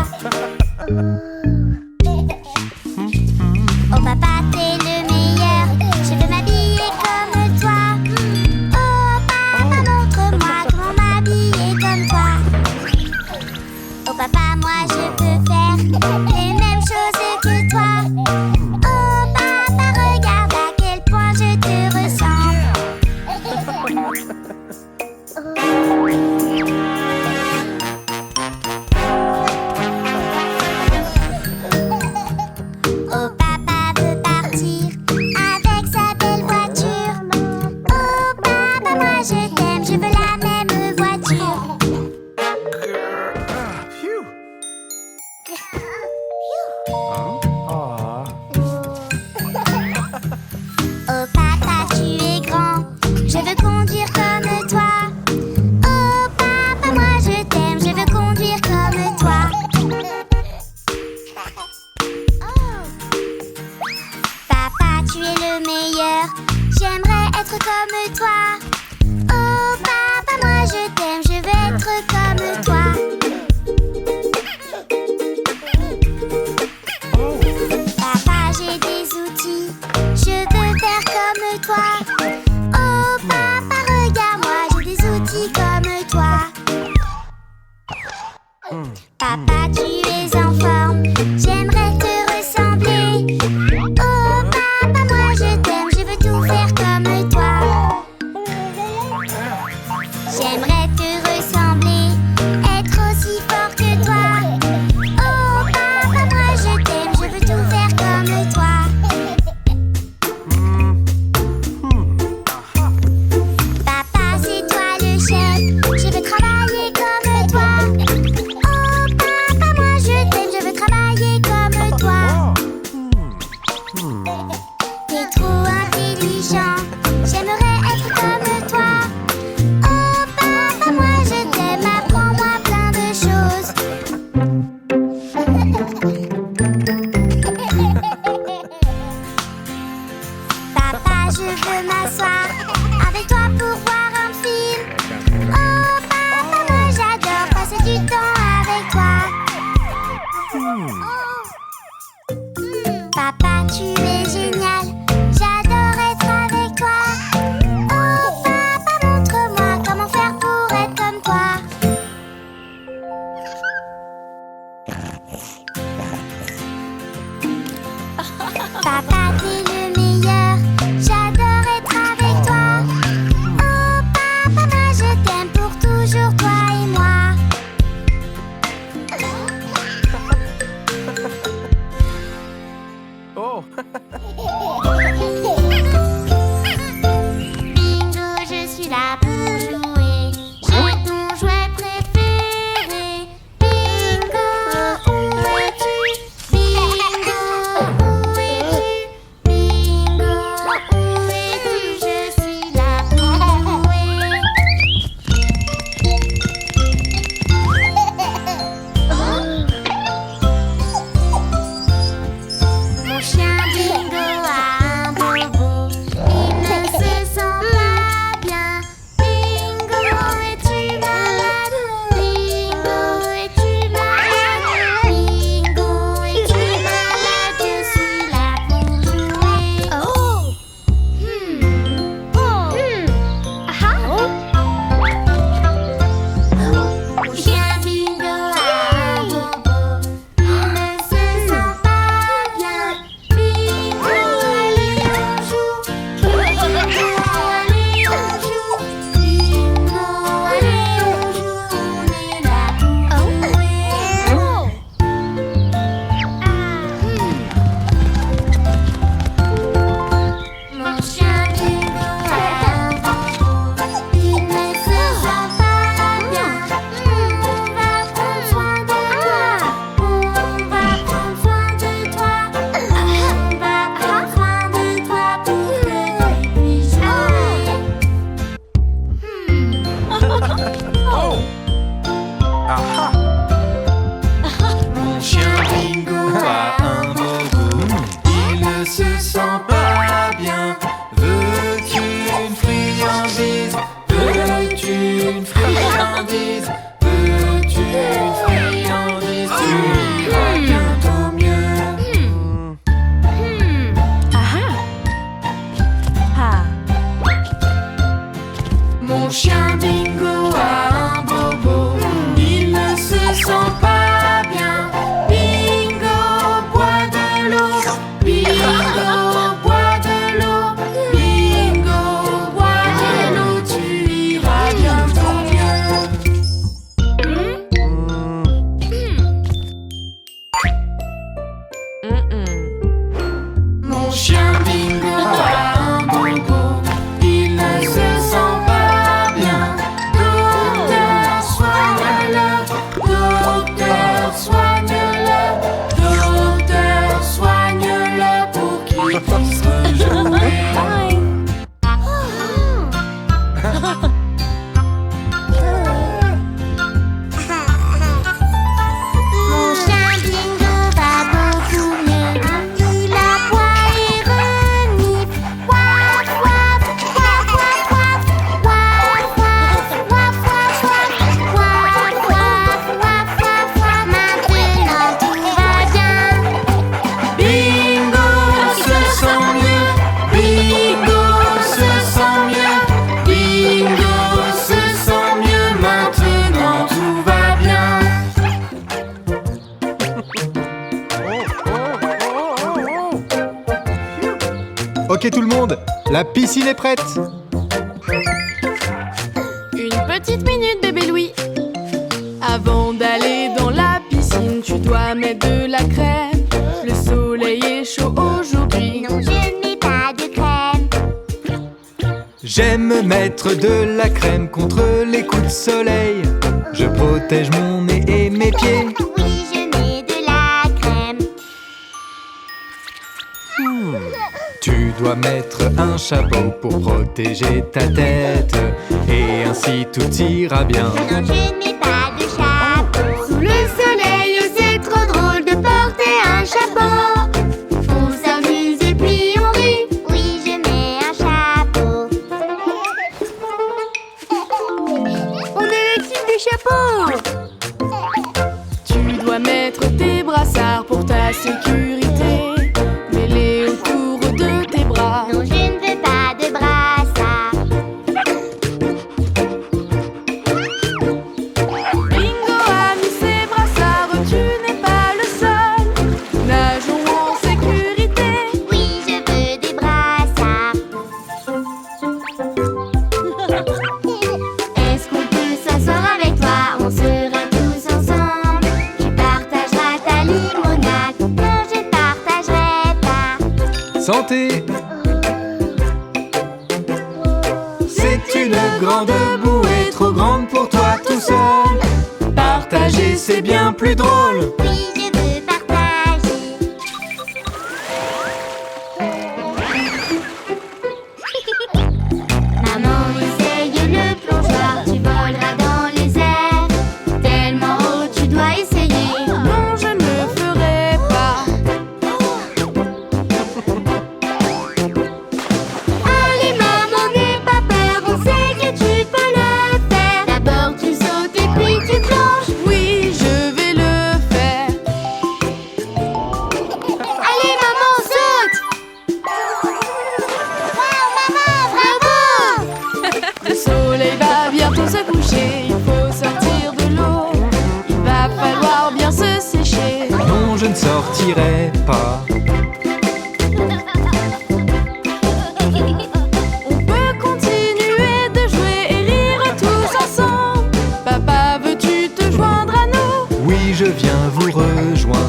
J'aimerais te ressembler, être aussi fort que toi. Oh papa, moi je t'aime, je veux tout faire comme toi. Papa, c'est toi le chef, je veux travailler comme toi. Oh papa, moi je t'aime, je veux travailler comme toi. T'es trop intelligent, j'aimerais être comme toi. Oh papa, moi je t'aime, apprends-moi plein de choses. Papa, je veux m'asseoir avec toi pour voir un film. Oh papa, moi j'adore passer du temps avec toi. Papa, tu es génial, j'adore être avec toi. Oh papa, montre-moi comment faire pour être comme toi. Papa, t'es le meilleur, j'adore être avec toi. Oh papa, moi je t'aime pour toujours, toi et moi. Bingo, je suis là pour jouer. J'ai ton jouet préféré. Bingo, où es-tu? Bingo, où es-tu? Bingo, où es-tu? Je suis là pour jouer. Mon chien Bingo a un bobo, il ne se sent pas bien. Bingo, es-tu malade? Bingo, es-tu malade? Bingo, es-tu malade? Je suis là pour jouer. Oh! Mon chien Bingo a un bobo, il ne se sent pas bien. Bingo, allez on joue. Bingo, allez on joue. Bingo, allez on joue. On est là pour jouer. Mon chien Bingo a un bobo, il ne se sent pas bien. On va prendre soin de toi. On va prendre soin de toi. On va prendre soin de toi pour que tu puisses jouer. Mon chien Bingo a un bobo, il ne se sent pas bien. Veux-tu une friandise? Veux-tu une friandise? Veux-tu une friandise? Tu iras bientôt mieux. Mon chien Bingo a un bobo, il ne se sent pas bien. Bingo, bois de l'eau. Bingo, bois de l'eau. Bingo, bois de l'eau. Tu iras bientôt mieux. Mon chien Bingo a un bobo, il ne se sent pas bien. Docteur, soigne-le. Docteur, soigne-le. Docteur, soigne-le pour qu'il puisse rejouer. Mon chien Bingo va beaucoup mieux. Il aboie et renifle. Waf, waf, waf, waf, waf. Waf, waf, waf, waf, waf. Waf, waf, waf, waf, waf. Maintenant tout va bien. Bingo se sent mieux. Bingo se sent mieux. Bingo se sent mieux. Maintenant tout va bien. Ok tout le monde, la piscine est prête. petite minute, bébé Louis. Avant d'aller dans la piscine, tu dois mettre de la crème. Le soleil est chaud aujourd'hui. Non, je ne mets pas de crème. J'aime mettre de la crème contre les coups de soleil. Je protège mon nez et mes pieds. Oui, je mets de la crème. Tu dois mettre un chapeau pour protéger ta tête. Et ainsi tout ira bien. Non, je ne mets pas de chapeau. Sous le soleil, c'est trop drôle de porter un chapeau. On s'amuse et puis on rit. Oui, je mets un chapeau. On est l'équipe des chapeaux. Tu dois mettre tes brassards pour ta sécurité. Mets-les autour de tes bras. Non, je ne veux pas de brassard. Bingo a mis ses brassards, tu n'es pas le seul. Nageons en sécurité. Oui, je veux des brassards. Est-ce qu'on peut s'asseoir avec toi? On sera tous ensemble. Tu partageras ta limonade. Non, je ne partagerai pas. Santé! C'est une grande bouée, trop grande pour toi tout seul. Partager, c'est bien plus drôle. Oui, je veux partager. Maman, essaye le plongeoir. Tu voleras dans les airs. Tellement haut, tu dois essayer. Non, je ne le ferai pas. Allez maman, n'aie pas peur, on sait que tu peux le faire. D'abord tu sautes et puis tu plonges. Oui, je vais le faire. Allez maman, saute. Wow maman, bravo. Le soleil va bientôt se coucher. Il faut sortir de l'eau. Il va falloir bien se sécher. Non, je ne sortirai pas. On peut continuer de jouer et rire tous ensemble. Papa, veux-tu te joindre à nous? Oui, je viens vous rejoindre.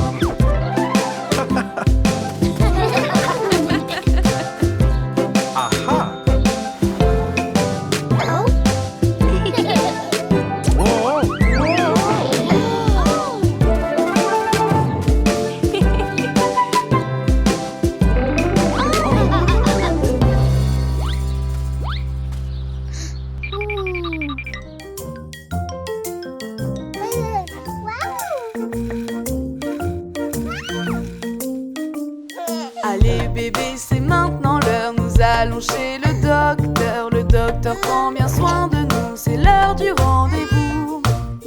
Allez bébé, c'est maintenant l'heure. Nous allons chez le docteur. Le docteur prend bien soin de nous. C'est l'heure du rendez-vous.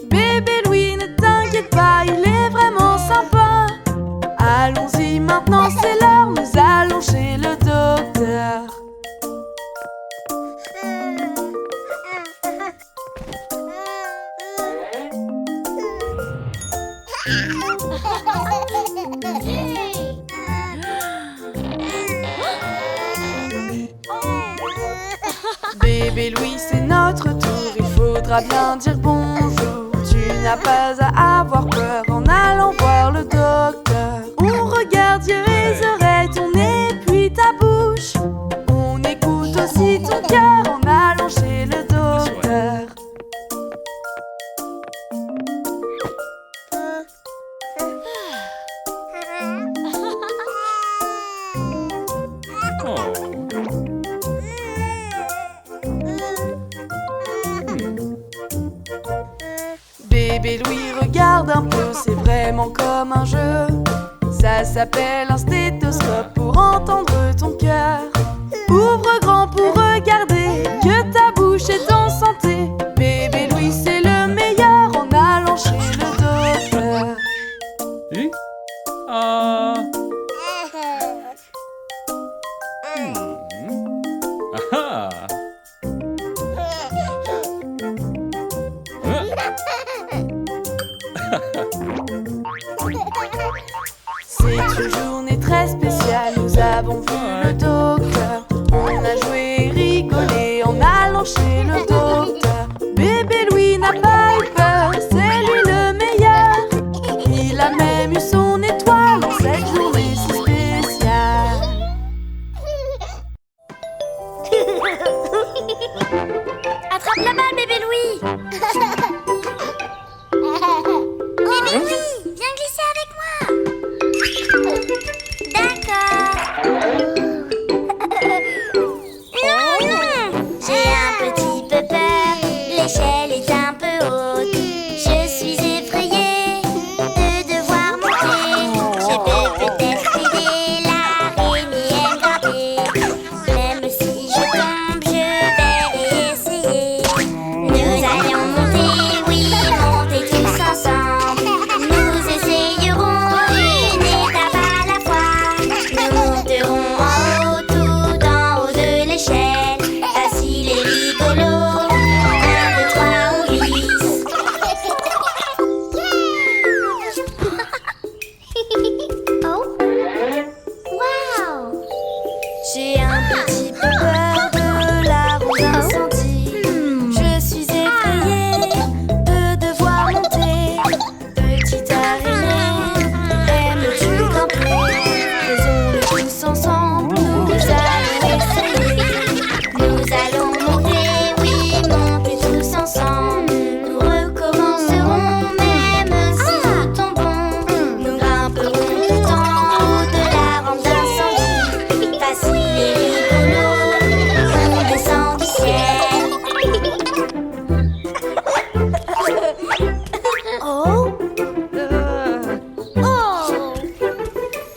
Bébé Louis, ne t'inquiète pas, il est vraiment sympa. Allons-y maintenant, c'est l'heure. Nous allons chez le docteur. Bébé Louis, c'est notre tour. Il faudra bien dire bonjour. Tu n'as pas à avoir peur en allant voir le docteur. On regarde yeux et oreilles, ton nez puis ta bouche. On écoute aussi ton cœur en allant chez le docteur. Bébé Louis, regarde un peu, c'est vraiment comme un jeu. Ça s'appelle un stéthoscope pour entendre ton cœur. Ouvre grand pour regarder que ta bouche est en santé. Bébé Louis, c'est le meilleur en allant chez le docteur. C'est une journée très spéciale, nous avons un peu haute. Je suis effrayée de devoir monter. Je peux peut-être aider l'araignée à grimper. Même si je tombe, je vais essayer. Nous allons monter, oui, monter tous ensemble. Nous essayerons une étape à la fois. Nous monterons en haut, tout en haut de l'échelle. Facile et rigolo. 1, 2, 3, on glisse. Oh! Wow! J'ai un petit peu peur de la ronde incendie. Je suis effrayée de devoir monter. Petite araignée, aimes-tu grimper? Faisons-le tous ensemble, nous allons essayer. Nous allons monter, oui, monter tous ensemble. Nous recommencerons, même si nous tombons. Nous grimperons tout en haut de la rampe d'incendie. Facile et rigolo, on descend du ciel. Oh! Oh!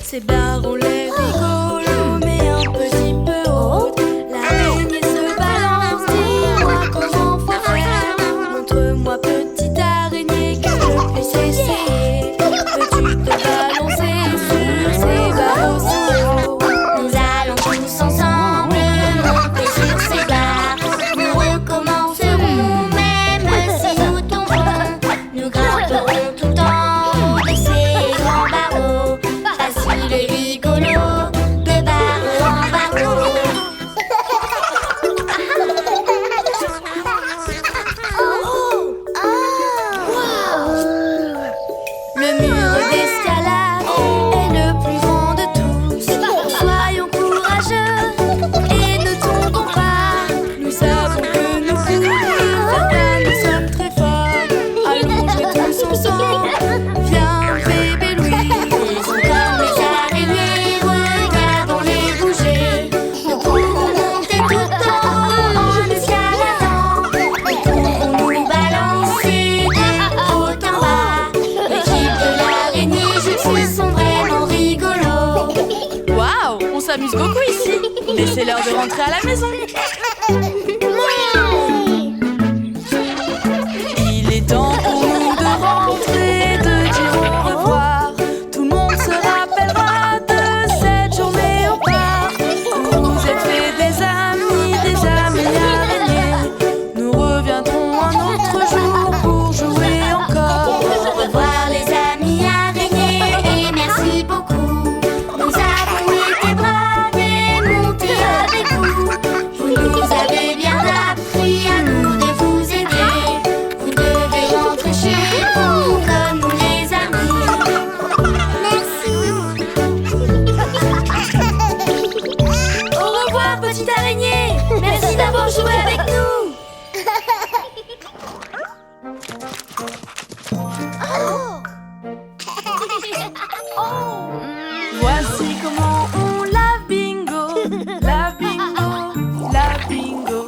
Ces barres ont l'air rigolos, mais un petit peu hautes. L'araignée se balance, dis-moi comment faut faire. Montre-moi, petite araignée, que je puisse essayer. Peux-tu te balancer sur ces barres aussi haut? Nous allons tous ensemble monter sur ces barres. Nous recommencerons, même si nous tombons. Nous grimperons tout en haut de ces grands barreaux. Facile et rigolo, de barreau en barreau. Le mur d'escalade est le plus grand de tous. Soyons courageux et ne tombons pas. Nous savons que nous pouvons faire bien, nous sommes très forts. Allons jouer tous ensemble. Viens bébé Louis. Comme les araignées, regardons-les bouger. Nous pouvons monter tout en haut en escaladant. Nous pouvons nous balancer de haut en bas. L'équipe de l'araignée, je sont vraiment rigolos. Waouh, on s'amuse beaucoup ici. Mais c'est l'heure de rentrer à la maison. Il est temps pour nous de rentrer, de dire au revoir. Tout le monde se rappellera de cette journée au parc. Vous vous êtes fait des amis araignées. Nous reviendrons un autre jour pour jouer encore. Au revoir les amis araignées et merci beaucoup. Nous avons été braves et montés avec vous. Vous nous avez bien appris à nous de vous aider. Vous devez rentrer chez vous comme nous les amis. Merci. Au revoir, petite araignée. Merci d'avoir joué avec nous. Voici comment on lave bingo, lave bingo, lave bingo.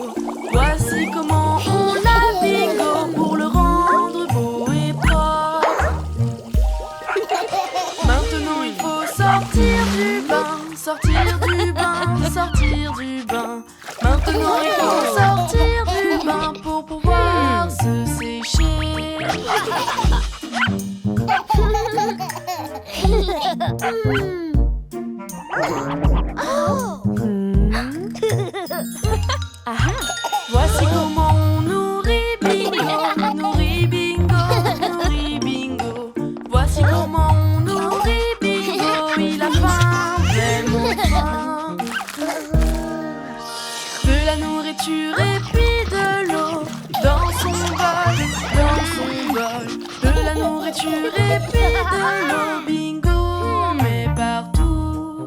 Voici comment on lave bingo pour le rendre beau et propre. Maintenant il faut sortir du bain, sortir du bain, sortir du bain. Maintenant il faut sortir du bain pour pouvoir se sécher. Voici comment on nourrit bingo, nourrit bingo, nourrit bingo. Voici comment on nourrit bingo, il a faim, tellement faim. De la nourriture et puis de l'eau dans son bol, dans son bol. De la nourriture et puis de l'eau, bingo, mais partout.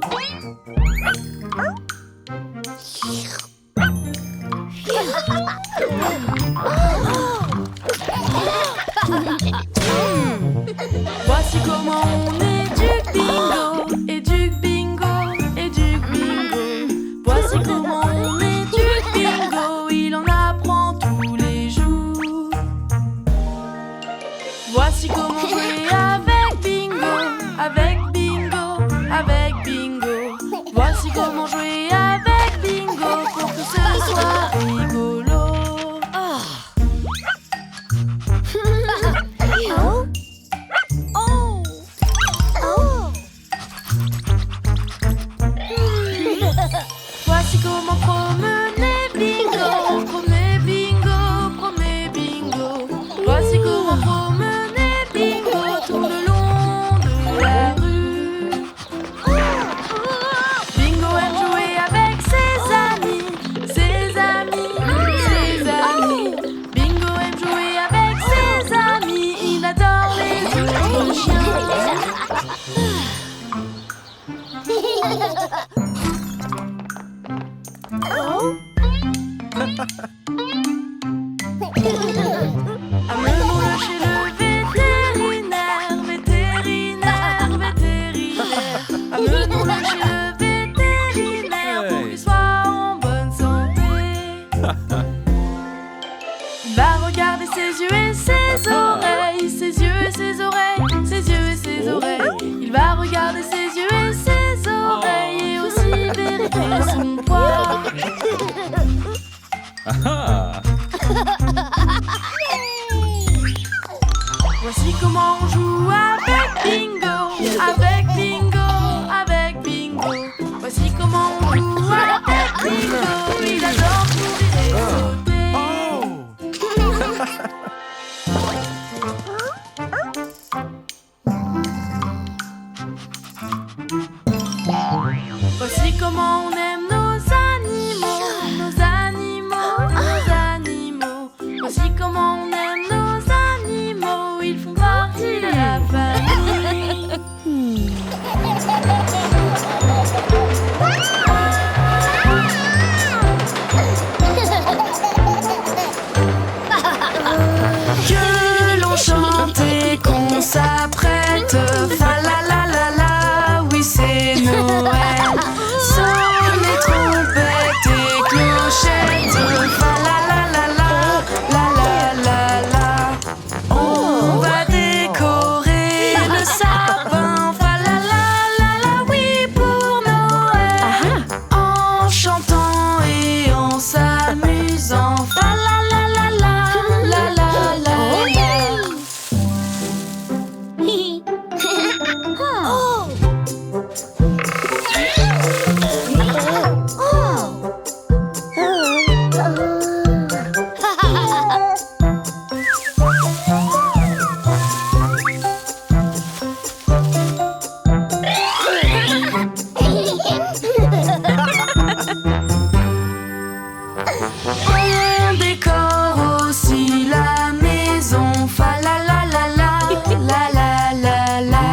Voici comment on éduque bingo, éduque bingo, éduque bingo. Voici comment on éduque bingo, il en apprend tous les jours. Voici comment jouer avec Bingo, avec Bingo, avec Bingo. Voici comment jouer avec Bingo pour que ce soit rigolo. Voici comment promener Bingo, promener Bingo, promener Bingo. Voici comment promener Bingo tout le long de la rue. Bingo aime jouer avec ses amis, ses amis, ses amis. Bingo aime jouer avec ses amis, il adore les autres chiens. Amenons-le chez le vétérinaire, vétérinaire, vétérinaire. Amenons-le chez le vétérinaire pour qu'il soit en bonne santé. Il va regarder ses yeux et ses oreilles, ses yeux et ses oreilles, ses yeux et ses oreilles. Il va regarder ses yeux et ses oreilles et aussi vérifier son poids. Voici comment on joue avec Bingo, avec Bingo, avec Bingo. Voici comment on joue avec Bingo, il adore courir et sauter. Voici comment on aime nos animaux, nos animaux, nos animaux. Voici comment on aime nos animaux, ils font partie de la famille. Que l'on chante et qu'on s'apprête, fa la la la la, oui c'est Noël. Sonnez trompettes et clochettes, fa la la la la, la la la la. On va décorer le sapin, fa la la la la, oui pour Noël. En chantant et en s'amusant, fa la la la la, la la la la. On décore aussi la maison, fa la la la la, la la la la.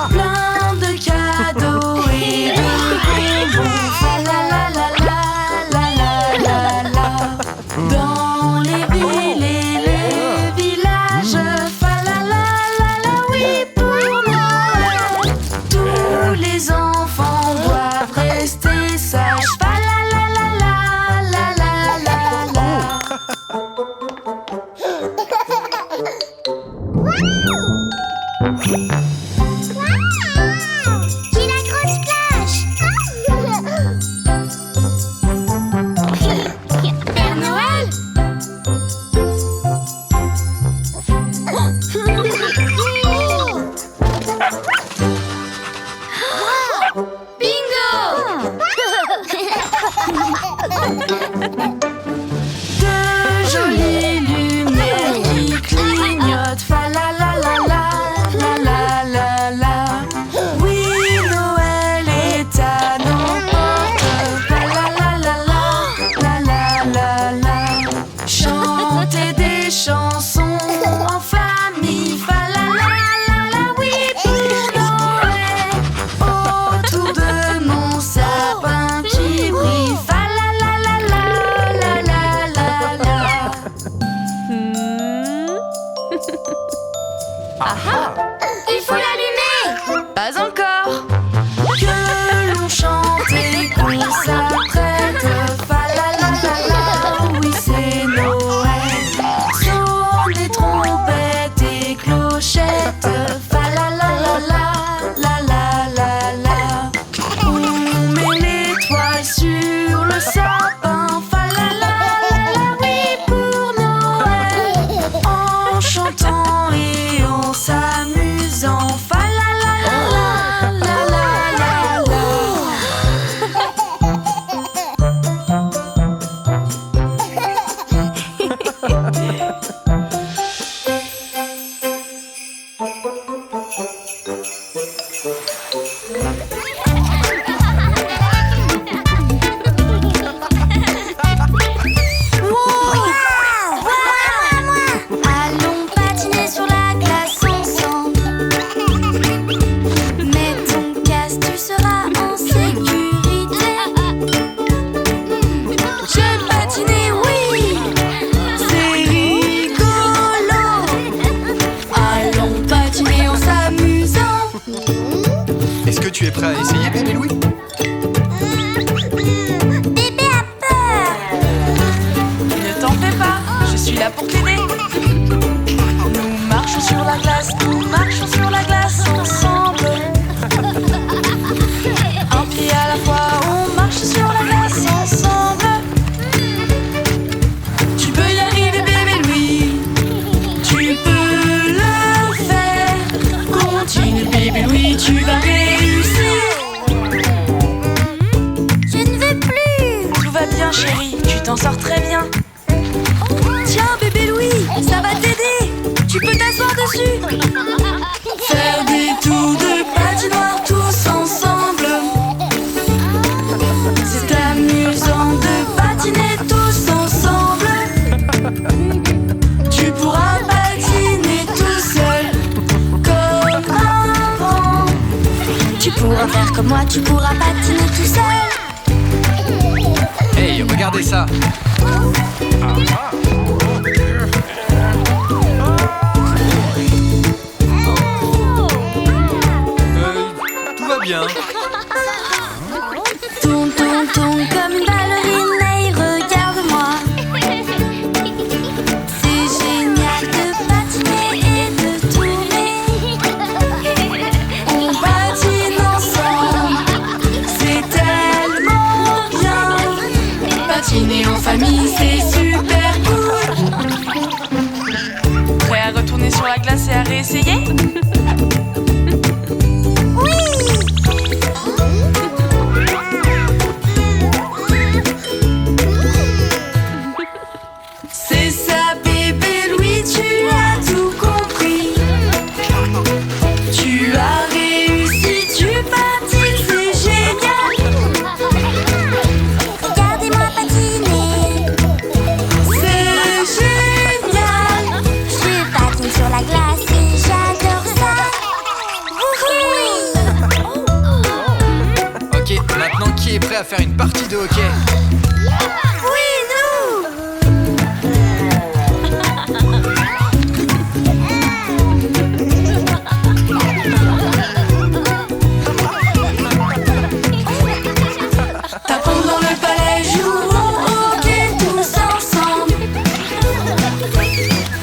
Plein de cadeaux et de bonbons, fa la la la la, la la la la. Dans les villes et les villages, fa la la la la, oui pour Noël. Tous les enfants doivent rester sages, fa la la la la, la la la la. J'ai la grosse cloche. Père Noël. De jolies lumières qui clignotent, fa la la la la, la la la la. Oui, Noël est à nos portes, fa la la la la, la la la la. Chanter des chansons en famille, fa la la la la, oui pour Noël. Autour de mon sapin qui brille, fa la la la la, la la la la. Il faut l'allumer. Pas encore. Que l'on chante et qu'on s'apprête, fa la la la la, oui c'est Noël. Sonnez trompettes et clochettes. chantant et en s'amusant. Fa la la la la la la la la. Allons patiner sur la glace ensemble. Mets ton casque, tu seras en sécurité. J'aime patiner, oui, c'est rigolo. Allons patiner en s'amusant. Est-ce que tu es prêt à essayer, bébé Louis? Bébé a peur. Ne t'en fais pas, je suis là pour t'aider. Nous marchons sur la glace, nous marchons sur la glace ensemble. Un pied à la fois, on marche sur la glace ensemble. Tu peux y arriver, bébé Louis. Tu peux le faire. Continue, bébé Louis, tu vas réussir. Je ne veux plus. Tout va bien, chérie, tu t'en sors très bien. Tiens, bébé Louis, ça va t'aider. Tu peux t'asseoir dessus. Faire des tours de patinoire tous ensemble. C'est amusant de patiner tous ensemble. Tu pourras patiner tout seul comme un grand. Tu pourras faire comme moi, tu pourras patiner tout seul. Hey, regardez ça! Tout va bien. Tourne, tourne, tourne comme une ballerine. Hey, regarde-moi. C'est génial de patiner et de tourner. On patine ensemble, c'est tellement bien. Patiner en famille, c'est super cool. Prêt à retourner sur la glace et à réessayer? C'est ça, bébé Louis, tu as tout compris. Tu as réussi, tu patines, c'est génial. Regardez-moi patiner. C'est génial. Je patine sur la glace et j'adore ça. Ok, maintenant qui est prêt à faire une partie de hockey? Oui, nous. Tapons dans le palais, jouons au hockey tous ensemble.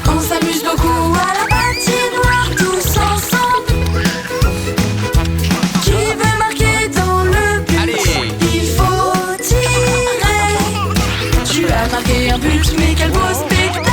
On s'amuse beaucoup à la patinoire tous ensemble. Qui veut marquer dans le but? Allez. Il faut tirer. Tu as marqué un but, mais quel beau spectacle.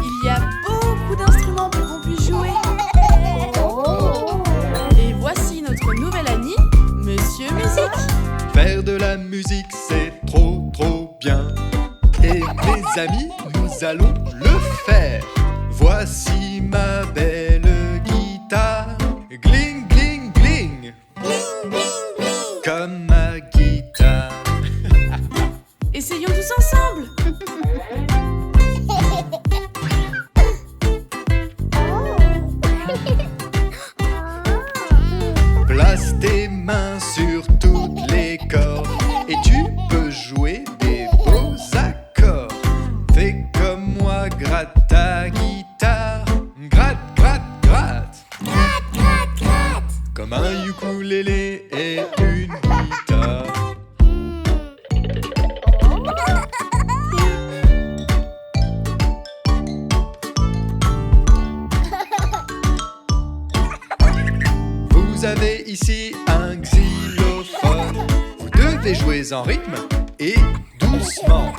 Il y a beaucoup d'instruments pour qu'on puisse jouer. Et voici notre nouvel ami, Monsieur Musique. Faire de la musique, c'est trop trop bien. Et mes amis, nous allons le faire. Voici ma belle guitare. Gling, gling, gling. Comme ma guitare. Essayons tous ensemble. Place tes mains sur toutes les cordes et tu peux jouer des beaux accords. Fais comme moi, gratte ta guitare. Gratte, gratte, gratte. Gratte, gratte, gratte. Comme un ukulélé et une guitare. jouez en rythme et doucement.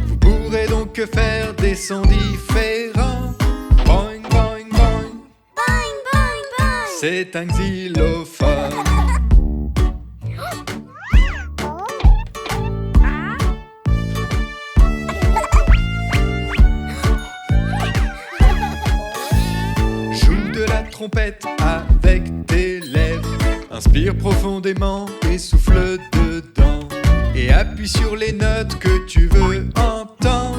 Vous pourrez donc faire des sons différents. Boing, boing, boing. Boing, boing, boing. C'est un xylophone. Joue de la trompette avec tes lèvres. Inspire profondément et souffle dedans. Et appuie sur les notes que tu veux entendre.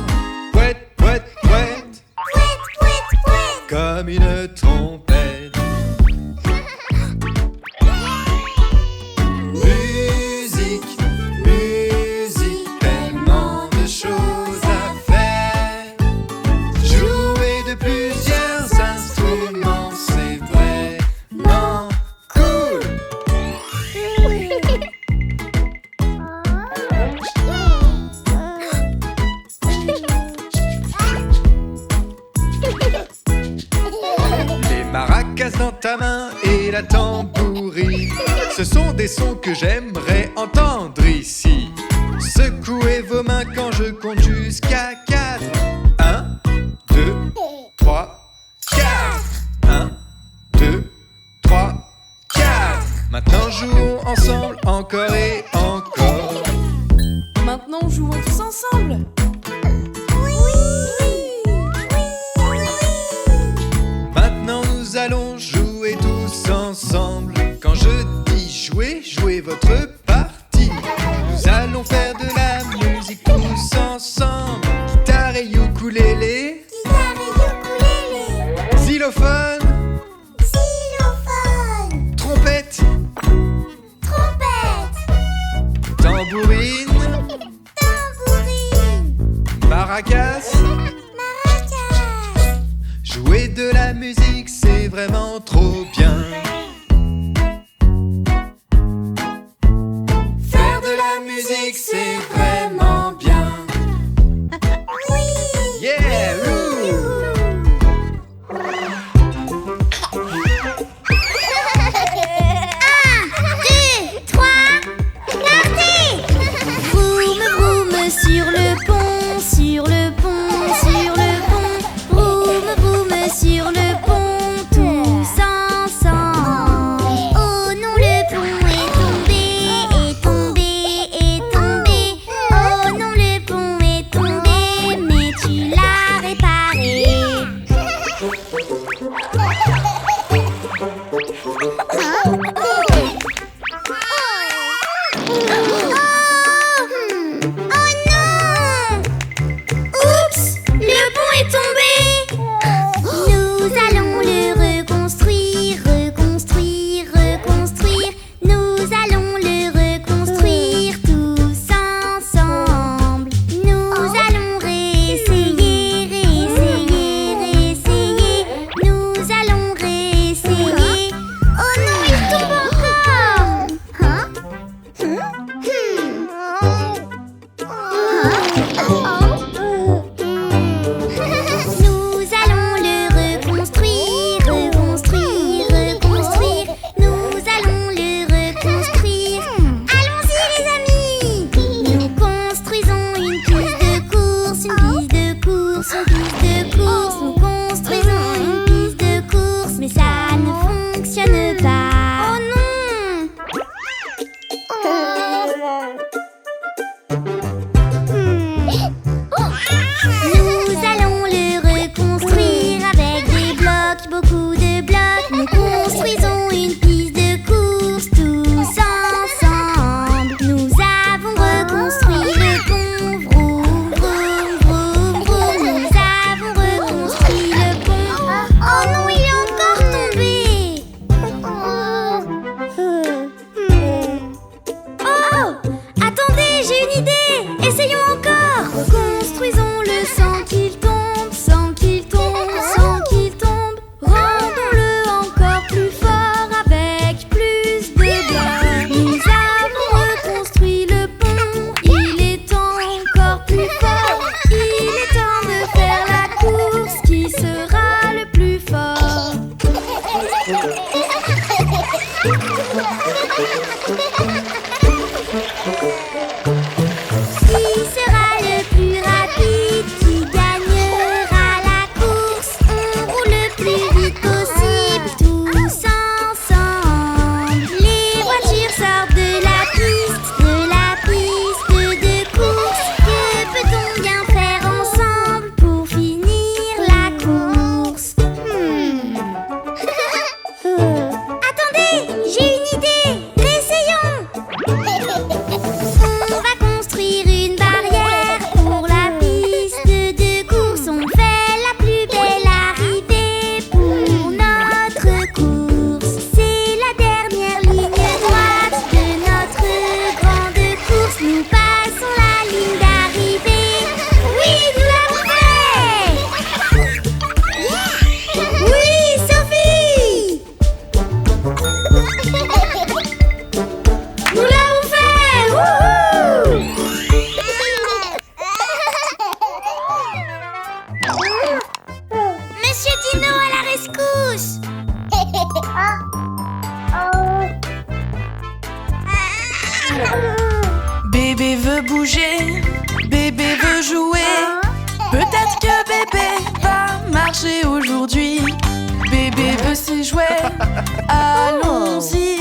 Pouette, pouette, pouette. Pouette, pouette, pouette. Comme une trompette. Musique, musique, tellement de choses à faire. Jouer de plusieurs instruments, c'est vraiment cool. Les maracas dans ta main et la tambourine, ce sont des sons que j'aimerais entendre ici. Secouez vos mains quand je compte jusqu'à 4. 1, 2, 3, 4. 1, 2, 3, 4. Maintenant jouons ensemble encore et encore. Maintenant, jouons tous ensemble. Maintenant nous allons jouer tous ensemble. Quand je dis jouer, jouez votre partie. Nous allons faire de la musique tous ensemble. Guitare et ukulélé, Guitare et ukulélé. xylophone, Xylophone. trompette, Trompette. tambourine, Tambourine. maracas. Maracas. Jouer de la musique, c'est vraiment trop bien. Faire de la musique, c'est vraiment bien. Yeah! Vroom, vroom sur le pont, sur le pont, sur le pont. Vroom, vroom sur le pont, tous ensemble. Oh non, le pont est tombé, est tombé, est tombé. Oh bouger, bébé veut jouer. Peut-être que bébé va marcher aujourd'hui. Bébé veut ses jouets, allons-y.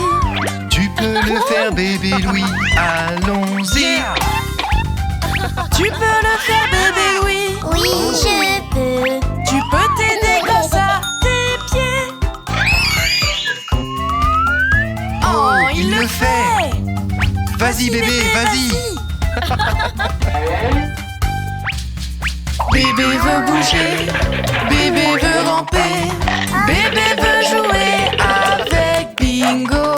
Tu peux le faire, bébé Louis, allons-y. Tu peux le faire, bébé Louis. Oui, je peux. Tu peux t'aider grâce à tes pieds. Oh, il le fait. Vas-y, bébé, vas-y. Bébé veut bouger, bébé veut ramper, bébé veut jouer avec Bingo.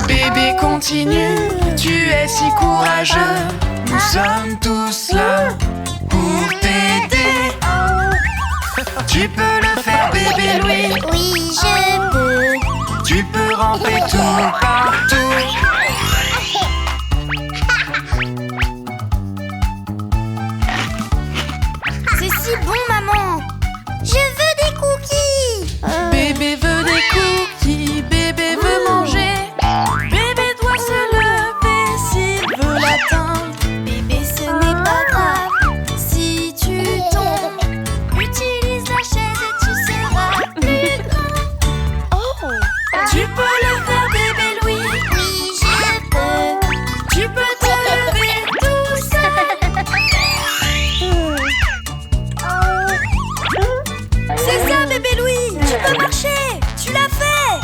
Bébé continue, tu es si courageux. Nous sommes tous là pour t'aider. Tu peux le faire, bébé Louis. Oui, je peux. Tu peux ramper tout partout. C'est si bon, maman. Je veux des cookies. Bébé veut des cookies, bébé veut manger. Bébé doit se lever s'il veut l'atteindre. Bébé, ce n'est pas grave si tu tombes. Utilise la chaise et tu seras plus grand. Tu peux le faire, bébé Louis. Oui, je peux. Tu peux te lever tout seul. C'est ça, bébé Louis. Tu peux marcher. Tu l'as fait.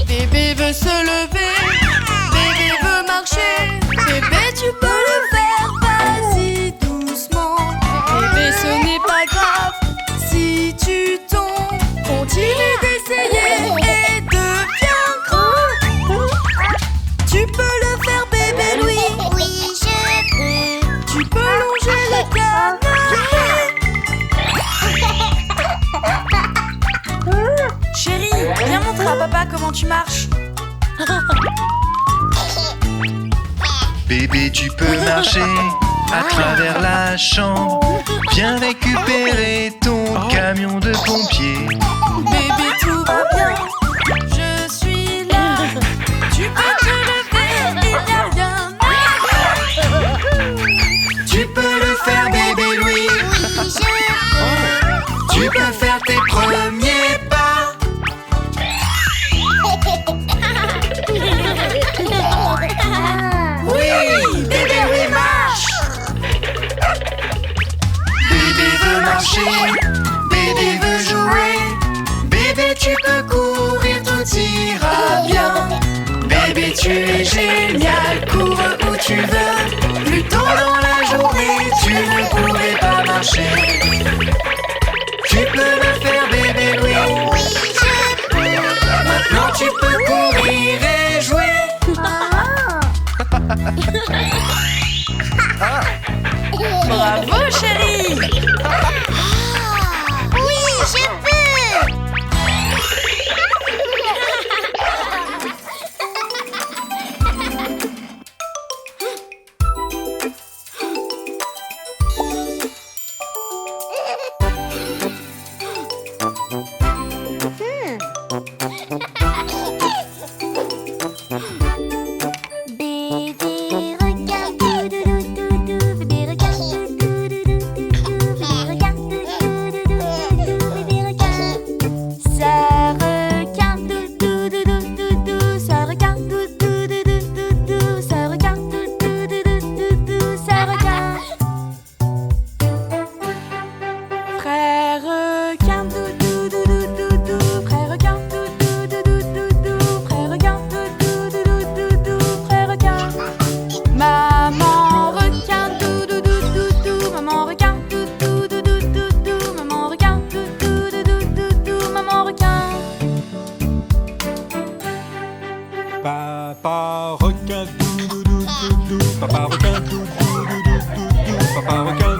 Bébé veut se lever, bébé veut marcher. Bébé, tu peux le faire, vas-y doucement. Bébé, ce n'est pas grave si tu tombes. Continue d'essayer et deviens grand. Tu peux le faire, bébé Louis. Oui, je peux. Tu peux longer le canapé. Chérie, viens montrer à papa comment tu marches. Bébé, tu peux marcher à travers la chambre. Viens récupérer ton camion de pompier. Bébé, tout va bien, je suis là. Tu peux te lever, il n'y a rien à faire. Tu peux le faire, bébé Louis. Oui, je peux. Tu peux faire tes premiers pas. Oui, bébé, oui, marche. Bébé veut marcher, bébé veut jouer. Bébé, tu peux courir, tout ira bien. Bébé, tu es génial, cours où tu veux. Plus tôt dans la journée, tu ne pourrais pas marcher. Tu peux le faire, bébé Louis. Oui, je peux. Maintenant, tu peux courir et jouer. Bravo, chérie. Oui, je peux. Bébé, regarde, doudou, bébé, regarde, doudou, bébé, regarde, doudou, bébé, regarde. Ça regarde, doudou, ça regarde, doudou, ça regarde, doudou, ça regarde. Frère, regarde, doudou, frère, regarde, doudou, frère, regarde, doudou, frère, regarde. Maman regarde, doudou, maman regarde, doudou, maman regarde, doudou, maman regarde. Papa requin, papa requin, papa requin,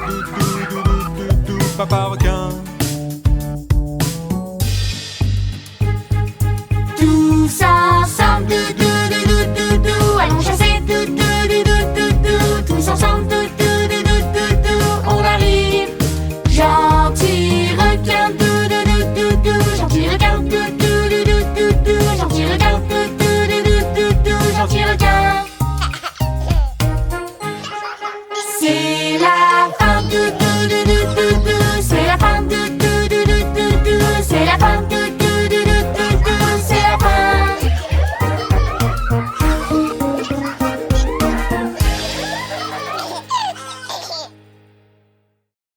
papa requin.